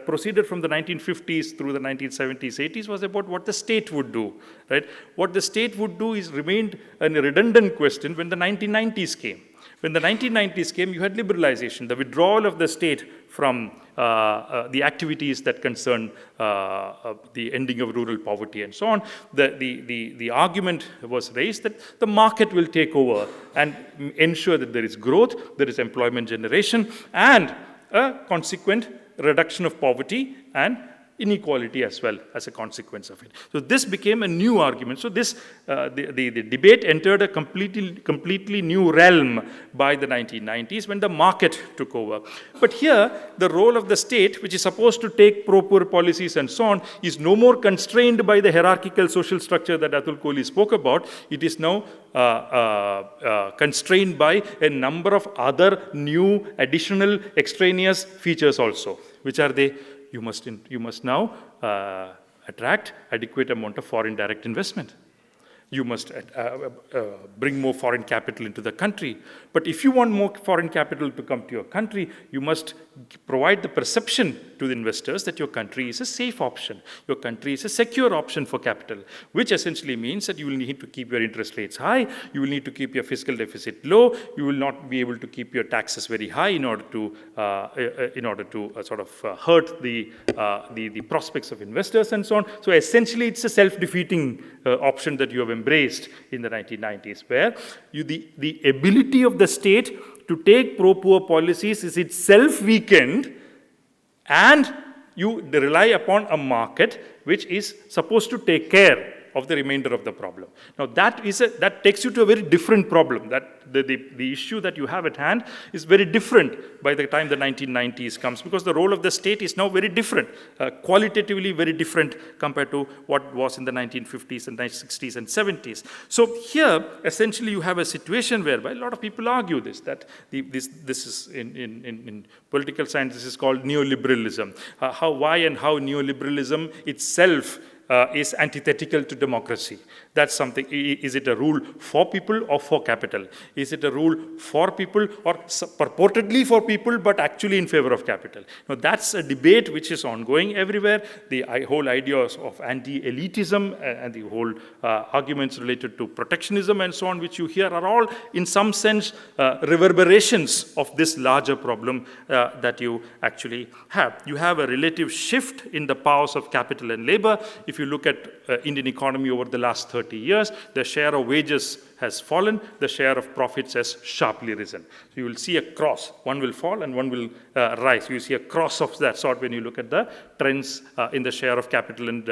Speaker 5: proceeded from the 1950s through the 1970s, 80s, was about what the state would do, right? What the state would do remained a redundant question when the 1990s came. When the 1990s came, you had liberalization, the withdrawal of the state from the activities that concern the ending of rural poverty and so on. The argument was raised that the market will take over and ensure that there is growth, there is employment generation, and a consequent reduction of poverty and inequality as well as a consequence of it. So this became a new argument. So this, the debate entered a completely new realm by the 1990s when the market took over. But here, the role of the state, which is supposed to take pro-poor policies and so on, is no more constrained by the hierarchical social structure that Atul Kohli spoke about. It is now constrained by a number of other new additional extraneous features also. Which are they? You must now attract adequate amount of foreign direct investment. You must bring more foreign capital into the country. But if you want more foreign capital to come to your country, you must provide the perception to the investors that your country is a safe option. Your country is a secure option for capital, which essentially means that you will need to keep your interest rates high, you will need to keep your fiscal deficit low, you will not be able to keep your taxes very high in order to hurt the prospects of investors and so on. So essentially, it's a self-defeating option that you have embraced in the 1990s, where the ability of the state to take pro-poor policies is itself weakened, and you rely upon a market which is supposed to take care of the remainder of the problem. Now that takes you to a very different problem. That the issue that you have at hand is very different by the time the 1990s comes, because the role of the state is now very different, qualitatively very different compared to what was in the 1950s and 1960s and 70s. So here, essentially, you have a situation whereby a lot of people argue this, that this is in political science, this is called neoliberalism. Why neoliberalism itself is antithetical to democracy. That's something. Is it a rule for people or for capital? Is it a rule for people or purportedly for people but actually in favor of capital? Now that's a debate which is ongoing everywhere. The whole idea of anti-elitism and the whole arguments related to protectionism and so on, which you hear, are all in some sense reverberations of this larger problem that you actually have. You have a relative shift in the powers of capital and labor. If you look at Indian economy over the last 30 years, the share of wages has fallen, the share of profits has sharply risen. So you will see a cross. One will fall and one will rise. You see a cross of that sort when you look at the trends in the share of capital and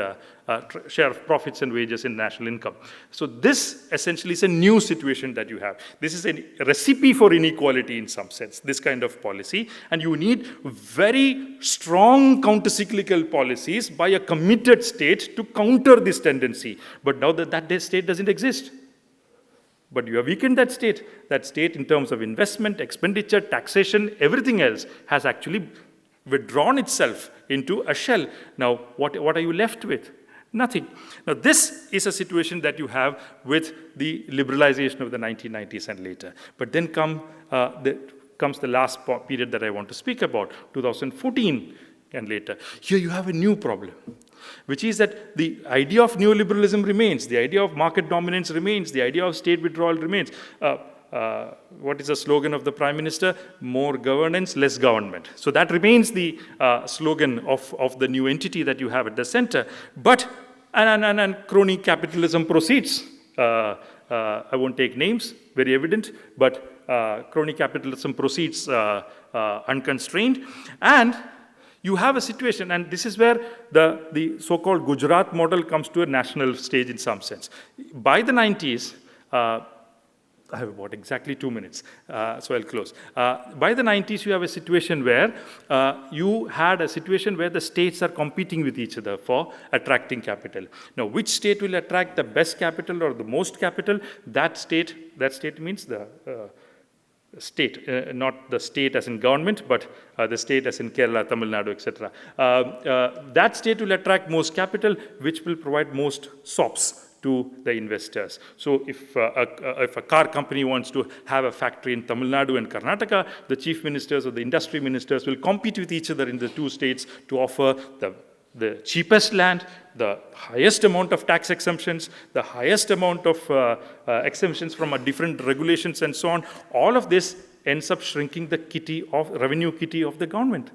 Speaker 5: share of profits and wages in national income. So this essentially is a new situation that you have. This is a recipe for inequality in some sense, this kind of policy. And you need very strong counter-cyclical policies by a committed state to counter this tendency. But now that state doesn't exist. But you have weakened that state. That state in terms of investment, expenditure, taxation, everything else has actually withdrawn itself into a shell. Now, what are you left with? Nothing. Now, this is a situation that you have with the liberalization of the 1990s and later. But then comes the last period that I want to speak about, 2014 and later. Here you have a new problem, which is that the idea of neoliberalism remains, the idea of market dominance remains, the idea of state withdrawal remains. What is the slogan of the Prime Minister? More governance, less government. So that remains the slogan of the new entity that you have at the center. But, and crony capitalism proceeds. I won't take names, very evident, but crony capitalism proceeds unconstrained. And you have a situation, and this is where the so-called Gujarat model comes to a national stage in some sense. By the 90s, I have about exactly 2 minutes, so I'll close. By the 90s, you have a situation where the states are competing with each other for attracting capital. Now, which state will attract the best capital or the most capital? That state means the state, not the state as in government, but the state as in Kerala, Tamil Nadu, etc. That state will attract most capital, which will provide most SOPs to the investors. So if a car company wants to have a factory in Tamil Nadu and Karnataka, the chief ministers or the industry ministers will compete with each other in the two states to offer the cheapest land, the highest amount of tax exemptions, the highest amount of exemptions from different regulations and so on. All of this ends up shrinking the revenue kitty of the government.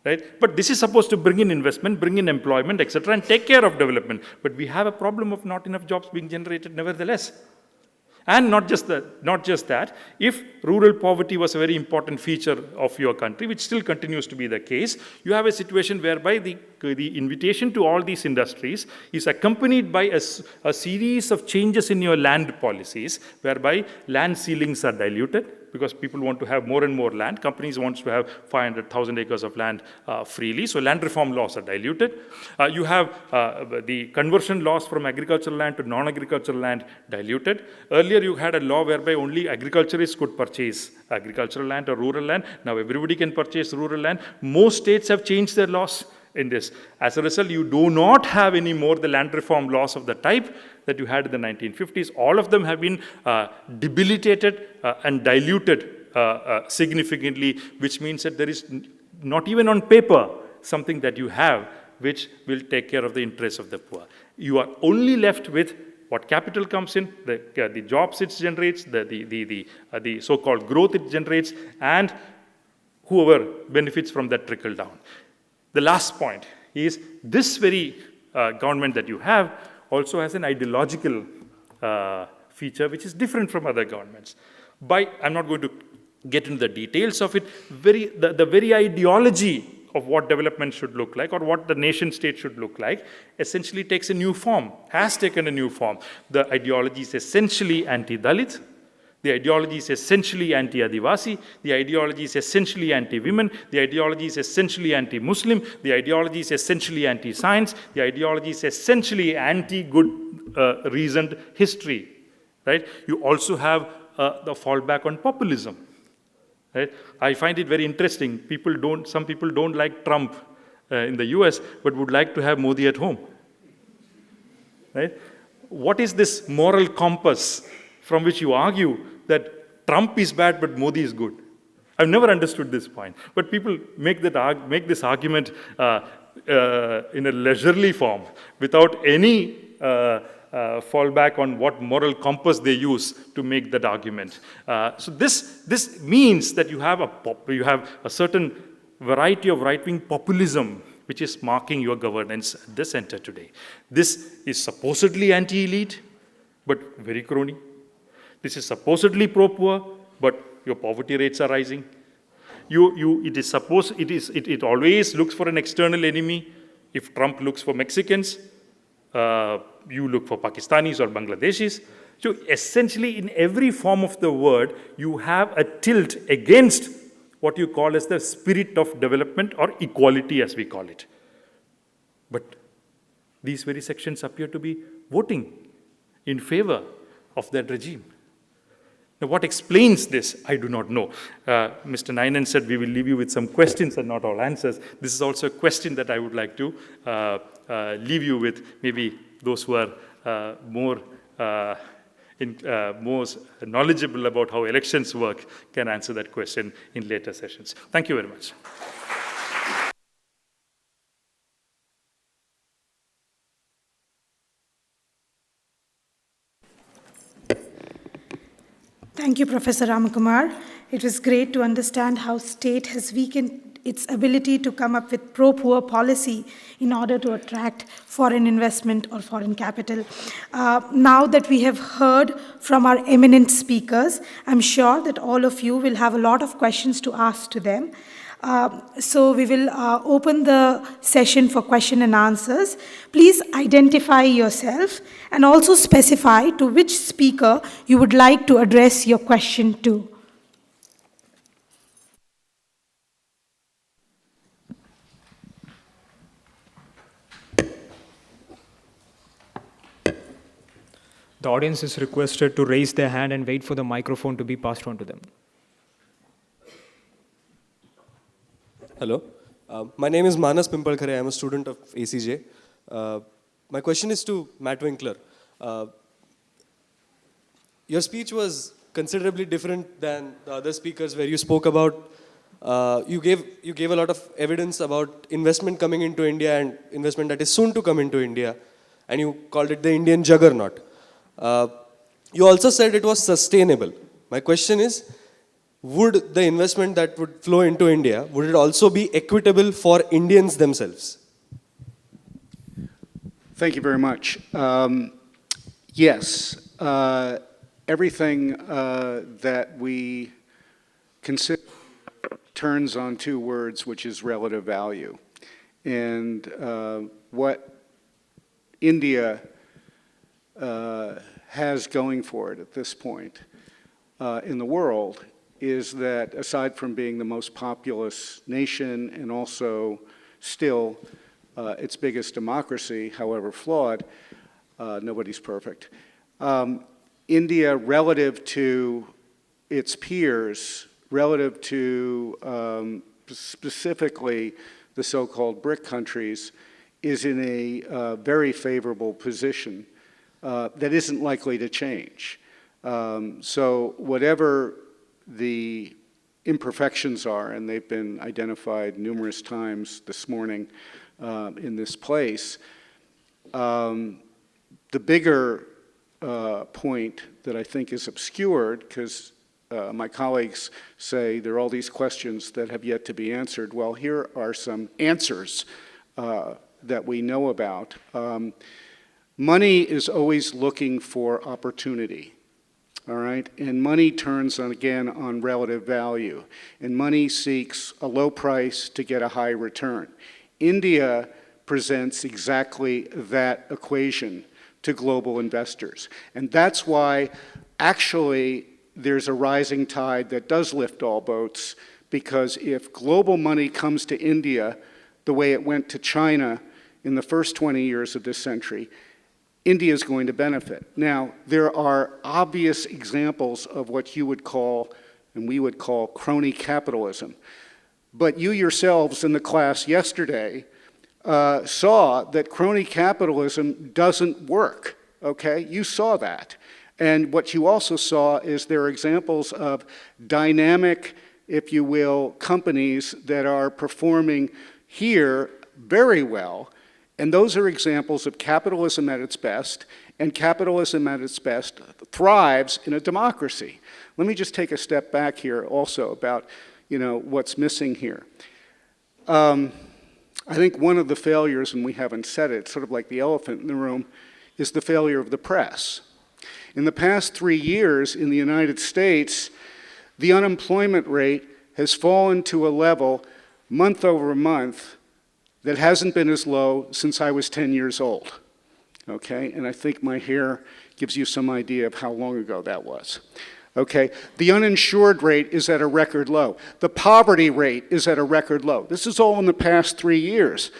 Speaker 5: Right? But this is supposed to bring in investment, bring in employment, etc., and take care of development. But we have a problem of not enough jobs being generated nevertheless. And not just that, if rural poverty was a very important feature of your country, which still continues to be the case, you have a situation whereby the invitation to all these industries is accompanied by a series of changes in your land policies, whereby land ceilings are diluted, because people want to have more and more land. Companies want to have 500,000 acres of land freely, so land reform laws are diluted. You have the conversion laws from agricultural land to non-agricultural land diluted. Earlier, you had a law whereby only agriculturists could purchase agricultural land or rural land. Now everybody can purchase rural land. Most states have changed their laws in this. As a result, you do not have any more the land reform laws of the type that you had in the 1950s. All of them have been debilitated and diluted significantly, which means that there is not even on paper something that you have which will take care of the interests of the poor. You are only left with what capital comes in, the jobs it generates, the so-called growth it generates, and whoever benefits from that trickle down. The last point is this very government that you have also has an ideological feature which is different from other governments. I'm not going to get into the details of it, the very ideology of what development should look like or what the nation state should look like essentially takes a new form, has taken a new form. The ideology is essentially anti-Dalit. The ideology is essentially anti-Adivasi. The ideology is essentially anti-women. The ideology is essentially anti-Muslim. The ideology is essentially anti-science. The ideology is essentially anti-good reasoned history. Right? You also have the fallback on populism. Right? I find it very interesting. Some people don't like Trump in the US, but would like to have Modi at home. Right? What is this moral compass from which you argue that Trump is bad, but Modi is good? I've never understood this point. But people make this argument in a leisurely form, without any fallback on what moral compass they use to make that argument. So this means that you have a certain variety of right-wing populism which is marking your governance at the center today. This is supposedly anti-elite, but very crony. This is supposedly pro-poor, but your poverty rates are rising. It always looks for an external enemy. If Trump looks for Mexicans, you look for Pakistanis or Bangladeshis. So essentially, in every form of the word, you have a tilt against what you call as the spirit of development or equality, as we call it. But these very sections appear to be voting in favor of that regime. Now, what explains this, I do not know. Mr. Nainen said we will leave you with some questions and not all answers. This is also a question that I would like to leave you with. Maybe those who are more knowledgeable about how elections work can answer that question in later sessions. Thank you very much.
Speaker 2: Thank you, Professor Ramakumar. It was great to understand how state has weakened its ability to come up with pro-poor policy in order to attract foreign investment or foreign capital. Now that we have heard from our eminent speakers, I'm sure that all of you will have a lot of questions to ask to them. So we will open the session for question and answers. Please identify yourself and also specify to which speaker you would like to address your question to.
Speaker 6: The audience is requested to raise their hand and wait for the microphone to be passed on to them.
Speaker 7: Hello. My name is Manas Pimpalkhare. I am a student of ACJ. My question is to Matt Winkler. Your speech was considerably different than the other speakers, where you spoke about, you gave a lot of evidence about investment coming into India and investment that is soon to come into India, and you called it the Indian juggernaut. You also said it was sustainable. My question is, would the investment that would flow into India, would it also be equitable for Indians themselves?
Speaker 3: Thank you very much. Yes, everything that we consider turns on two words, which is relative value. And what India has going for it at this point in the world is that, aside from being the most populous nation and also still its biggest democracy, however flawed, nobody's perfect. India, relative to its peers, relative to specifically the so-called BRIC countries, is in a very favorable position that isn't likely to change. So whatever the imperfections are, and they've been identified numerous times this morning in this place. The bigger point that I think is obscured, because my colleagues say there are all these questions that have yet to be answered. Well, here are some answers that we know about. Money is always looking for opportunity, all right? And money turns on, again, on relative value. And money seeks a low price to get a high return. India presents exactly that equation to global investors. And that's why, actually, there's a rising tide that does lift all boats, because if global money comes to India the way it went to China in the first 20 years of this century, India is going to benefit. Now, there are obvious examples of what you would call, and we would call, crony capitalism. But you yourselves in the class yesterday saw that crony capitalism doesn't work, okay? You saw that. And what you also saw is there are examples of dynamic, if you will, companies that are performing here very well. And those are examples of capitalism at its best, and capitalism at its best thrives in a democracy. Let me just take a step back here also about, what's missing here. I think one of the failures, and we haven't said it, sort of like the elephant in the room, is the failure of the press. In the past 3 years in the United States, the unemployment rate has fallen to a level month over month that hasn't been as low since I was 10 years old, okay? And I think my hair gives you some idea of how long ago that was, okay? The uninsured rate is at a record low. The poverty rate is at a record low. This is all in the past 3 years.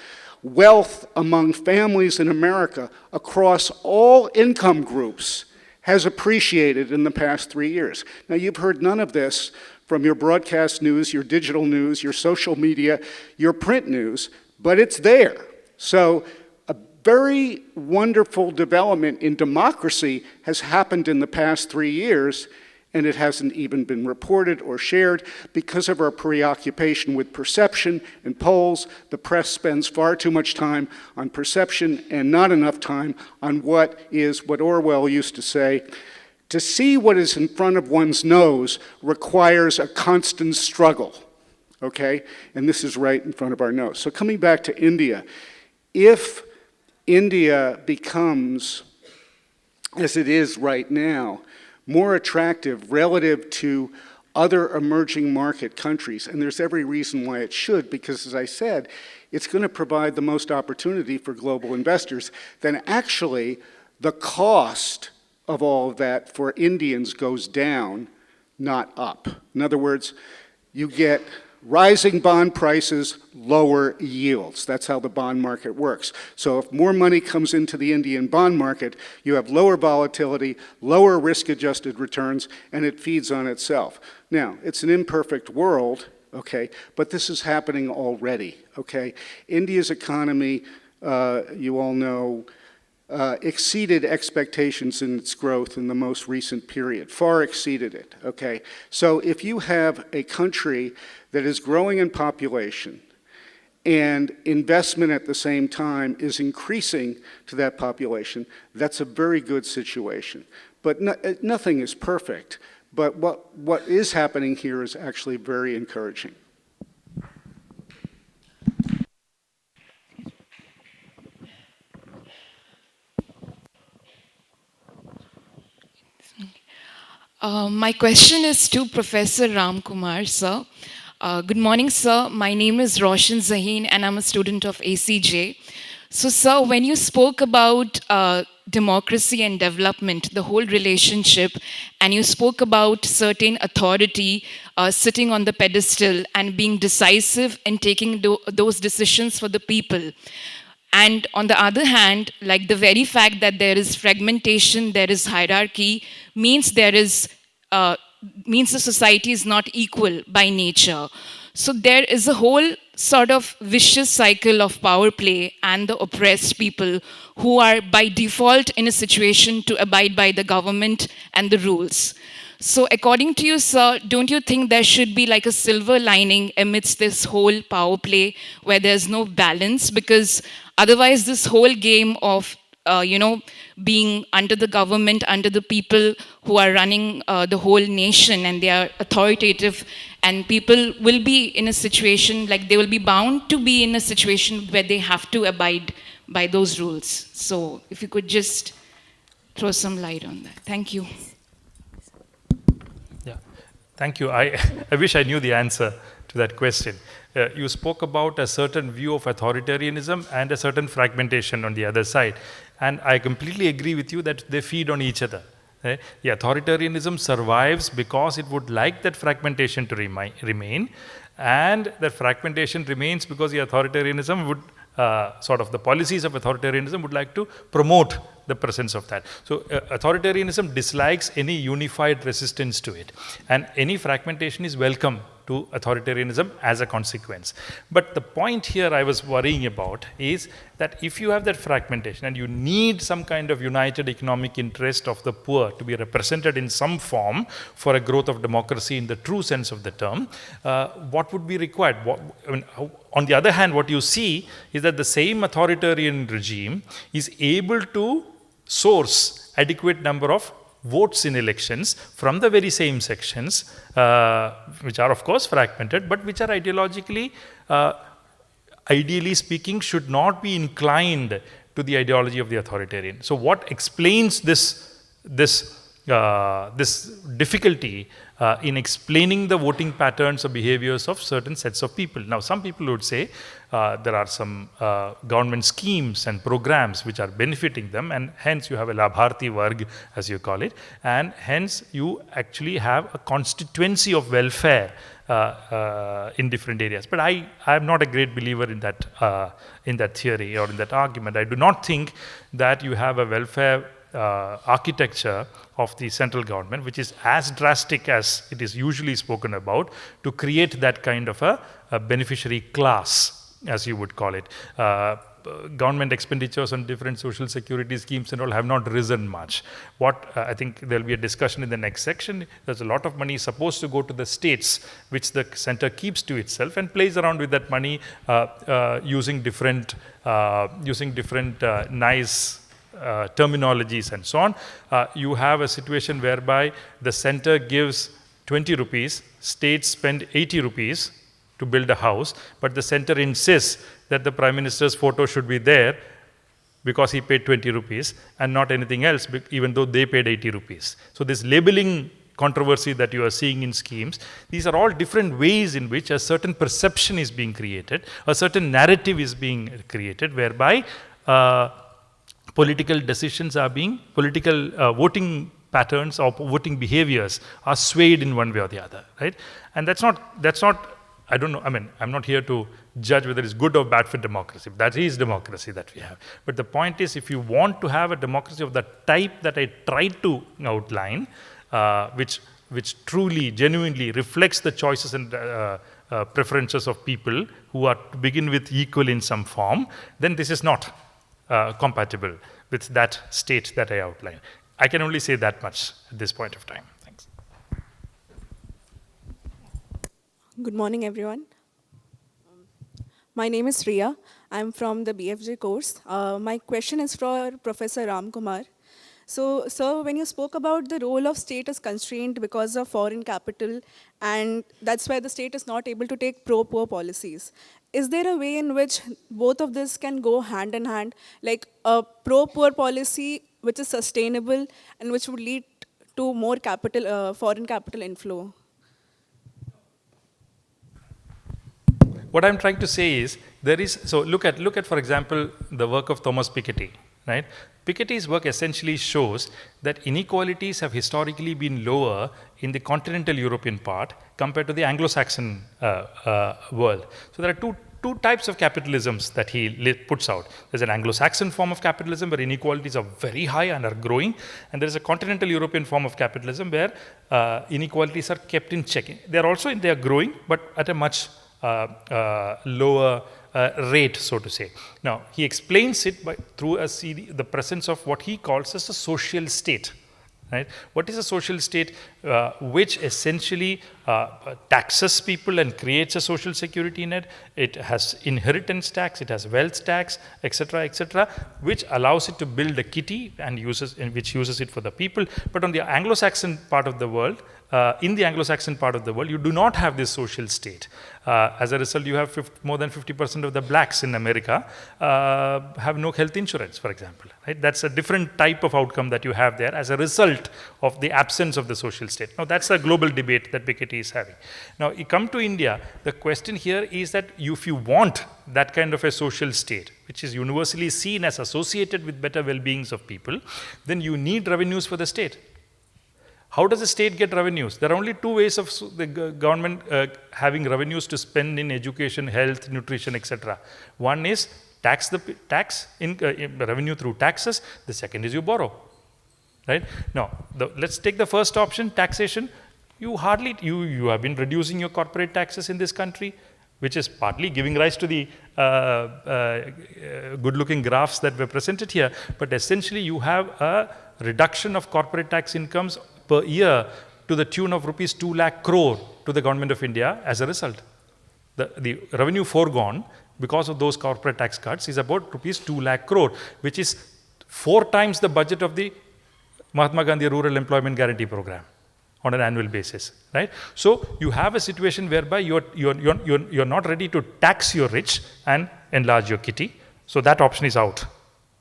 Speaker 3: Wealth among families in America across all income groups has appreciated in the past 3 years. Now, you've heard none of this from your broadcast news, your digital news, your social media, your print news, but it's there. So a very wonderful development in democracy has happened in the past 3 years, and it hasn't even been reported or shared because of our preoccupation with perception and polls. The press spends far too much time on perception and not enough time on what Orwell used to say: to see what is in front of one's nose requires a constant struggle, okay? And this is right in front of our nose. So coming back to India, if India becomes, as it is right now, more attractive relative to other emerging market countries, and there's every reason why it should, because as I said, it's going to provide the most opportunity for global investors, then actually the cost of all of that for Indians goes down, not up. In other words, you get rising bond prices, lower yields. That's how the bond market works. So if more money comes into the Indian bond market, you have lower volatility, lower risk-adjusted returns, and it feeds on itself. Now, it's an imperfect world, okay, but this is happening already, okay? India's economy, you all know, exceeded expectations in its growth in the most recent period, far exceeded it, okay? So if you have a country that is growing in population and investment at the same time is increasing to that population, that's a very good situation. But nothing is perfect, but what is happening here is actually very encouraging.
Speaker 8: My question is to Professor Ramkumar, sir. Good morning, sir. My name is Roshan Zaheen, and I'm a student of ACJ. So, sir, when you spoke about democracy and development, the whole relationship, and you spoke about certain authority sitting on the pedestal and being decisive in taking those decisions for the people. And on the other hand, like the very fact that there is fragmentation, there is hierarchy, means the society is not equal by nature. So there is a whole sort of vicious cycle of power play and the oppressed people who are by default in a situation to abide by the government and the rules. So according to you, sir, don't you think there should be like a silver lining amidst this whole power play where there's no balance? Because otherwise this whole game of being under the government, under the people who are running the whole nation, and they are authoritative, and people will be in a situation, like they will be bound to be in a situation where they have to abide by those rules. So if you could just throw some light on that. Thank you.
Speaker 5: Yeah, thank you. I wish I knew the answer to that question. You spoke about a certain view of authoritarianism and a certain fragmentation on the other side. And I completely agree with you that they feed on each other. The authoritarianism survives because it would like that fragmentation to remain. And that fragmentation remains because the authoritarianism would, the policies of authoritarianism would like to promote the presence of that. So authoritarianism dislikes any unified resistance to it. And any fragmentation is welcome to authoritarianism as a consequence. But the point here I was worrying about is that if you have that fragmentation and you need some kind of united economic interest of the poor to be represented in some form for a growth of democracy in the true sense of the term, what would be required? On the other hand, what you see is that the same authoritarian regime is able to source adequate number of votes in elections from the very same sections, which are of course fragmented, but which are ideologically, ideally speaking, should not be inclined to the ideology of the authoritarian. So what explains this difficulty in explaining the voting patterns or behaviors of certain sets of people? Now, some people would say there are some government schemes and programs which are benefiting them, and hence you have a Labharti Varg, as you call it, and hence you actually have a constituency of welfare in different areas. But I am not a great believer in that theory or in that argument. I do not think that you have a welfare architecture of the central government, which is as drastic as it is usually spoken about, to create that kind of a beneficiary class, as you would call it. Government expenditures on different social security schemes and all have not risen much. I think there will be a discussion in the next section. There's a lot of money supposed to go to the states, which the center keeps to itself and plays around with that money using different nice terminologies and so on. You have a situation whereby the center gives 20 rupees, states spend 80 rupees to build a house, but the center insists that the Prime Minister's photo should be there because he paid 20 rupees and not anything else, even though they paid 80 rupees. So this labeling controversy that you are seeing in schemes, these are all different ways in which a certain perception is being created, a certain narrative is being created, whereby political decisions are being, voting patterns or voting behaviors are swayed in one way or the other, right? And that's not, I don't know, I mean, I'm not here to judge whether it's good or bad for democracy. That is democracy that we have. But the point is, if you want to have a democracy of the type that I tried to outline, which truly, genuinely reflects the choices and preferences of people who are to begin with equal in some form, then this is not compatible with that state that I outlined. I can only say that much at this point of time. Thanks.
Speaker 9: Good morning, everyone. My name is Riya. I'm from the BFJ course. My question is for Professor Ramkumar. So, sir, when you spoke about the role of state as constrained because of foreign capital, and that's why the state is not able to take pro-poor policies, is there a way in which both of this can go hand in hand, like a pro-poor policy which is sustainable and which would lead to more capital, foreign capital inflow?
Speaker 5: What I'm trying to say is, look at, for example, the work of Thomas Piketty, right? Piketty's work essentially shows that inequalities have historically been lower in the continental European part compared to the Anglo-Saxon world. So there are two types of capitalisms that he puts out. There's an Anglo-Saxon form of capitalism where inequalities are very high and are growing, and there's a continental European form of capitalism where inequalities are kept in check. They are growing, but at a much lower rate, so to say. Now, he explains it through the presence of what he calls as a social state, Right? What is a social state which essentially taxes people and creates a social security net? It has inheritance tax, it has wealth tax, etc., which allows it to build a kitty and which uses it for the people. But on the Anglo-Saxon part of the world, in the Anglo-Saxon part of the world, you do not have this social state. As a result, you have more than 50% of the blacks in America have no health insurance, for example. Right? That's a different type of outcome that you have there as a result of the absence of the social state. Now, that's a global debate that Piketty is having. Now, you come to India, the question here is that if you want that kind of a social state, which is universally seen as associated with better well-beings of people, then you need revenues for the state. How does the state get revenues? There are only two ways of the government having revenues to spend in education, health, nutrition, etc. One is revenue through taxes. The second is you borrow. Right? Now, let's take the first option, taxation. You have been reducing your corporate taxes in this country, which is partly giving rise to the good-looking graphs that were presented here. But essentially, you have a reduction of corporate tax incomes per year to the tune of rupees 2 lakh crore to the government of India as a result. The revenue foregone because of those corporate tax cuts is about rupees 2 lakh crore, which is 4 times the budget of the Mahatma Gandhi Rural Employment Guarantee Program on an annual basis, right? So you have a situation whereby you're not ready to tax your rich and enlarge your kitty. So that option is out,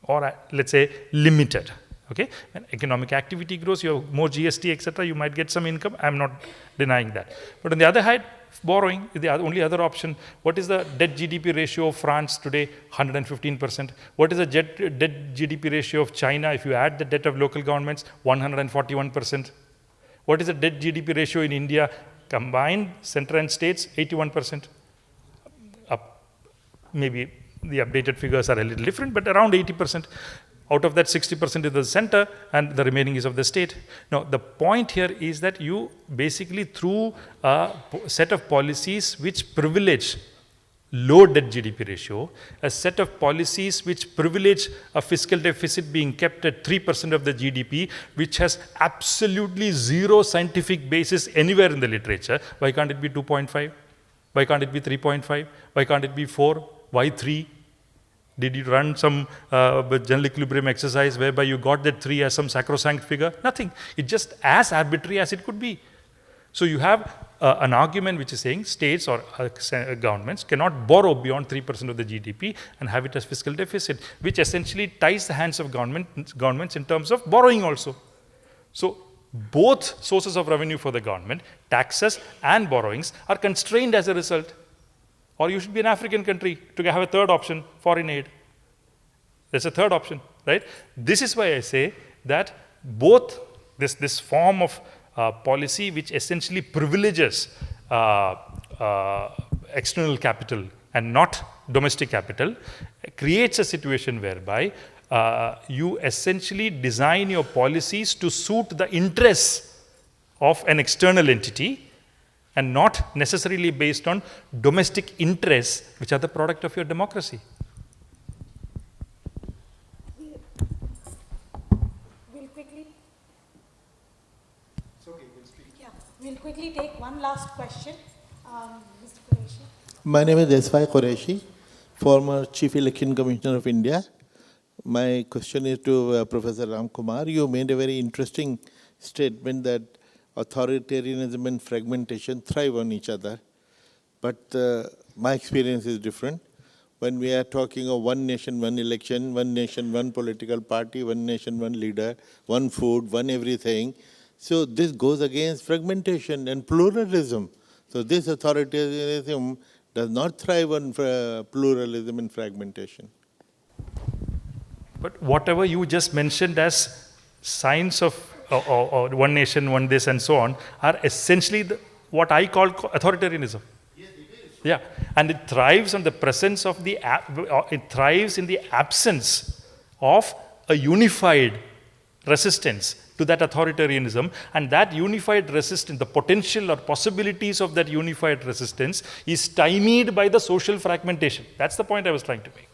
Speaker 5: or let's say limited. Okay, when economic activity grows, you have more GST, etc., you might get some income. I'm not denying that. But on the other hand, borrowing is the only other option. What is the debt GDP ratio of France today? 115%. What is the debt GDP ratio of China? If you add the debt of local governments, 141%. What is the debt GDP ratio in India? Combined, center and states, 81%. Maybe the updated figures are a little different, but around 80%. Out of that, 60% is the center, and the remaining is of the state. Now, the point here is that you basically, through a set of policies which privilege low debt GDP ratio, a set of policies which privilege a fiscal deficit being kept at 3% of the GDP, which has absolutely zero scientific basis anywhere in the literature. Why can't it be 2.5? Why can't it be 3.5? Why can't it be 4? Why 3? Did you run some general equilibrium exercise whereby you got that 3 as some sacrosanct figure? Nothing. It's just as arbitrary as it could be. So you have an argument which is saying states or governments cannot borrow beyond 3% of the GDP and have it as fiscal deficit, which essentially ties the hands of governments in terms of borrowing also. So both sources of revenue for the government, taxes and borrowings, are constrained as a result. Or you should be an African country to have a third option, foreign aid. There's a third option, right? This is why I say that both this form of policy, which essentially privileges external capital and not domestic capital, creates a situation whereby you essentially design your policies to suit the interests of an external entity, and not necessarily based on domestic interests, which are the product of your democracy.
Speaker 2: We'll quickly take one last question. Mr. Qureshi.
Speaker 10: My name is Deswai Qureshi, former Chief Election Commissioner of India. My question is to Professor Ram Kumar. You made a very interesting statement that authoritarianism and fragmentation thrive on each other. But my experience is different. When we are talking of one nation, one election, one nation, one political party, one nation, one leader, one food, one everything. So this goes against fragmentation and pluralism. So this authoritarianism does not thrive on pluralism and fragmentation.
Speaker 5: But whatever you just mentioned as signs of or one nation, one this, and so on, are essentially what I call authoritarianism. Yes, it is. Yeah, and it thrives on the presence of it thrives in the absence of a unified resistance to that authoritarianism, and that unified resistance, the potential or possibilities of that unified resistance is stymied by the social fragmentation. That's the point I was trying to make.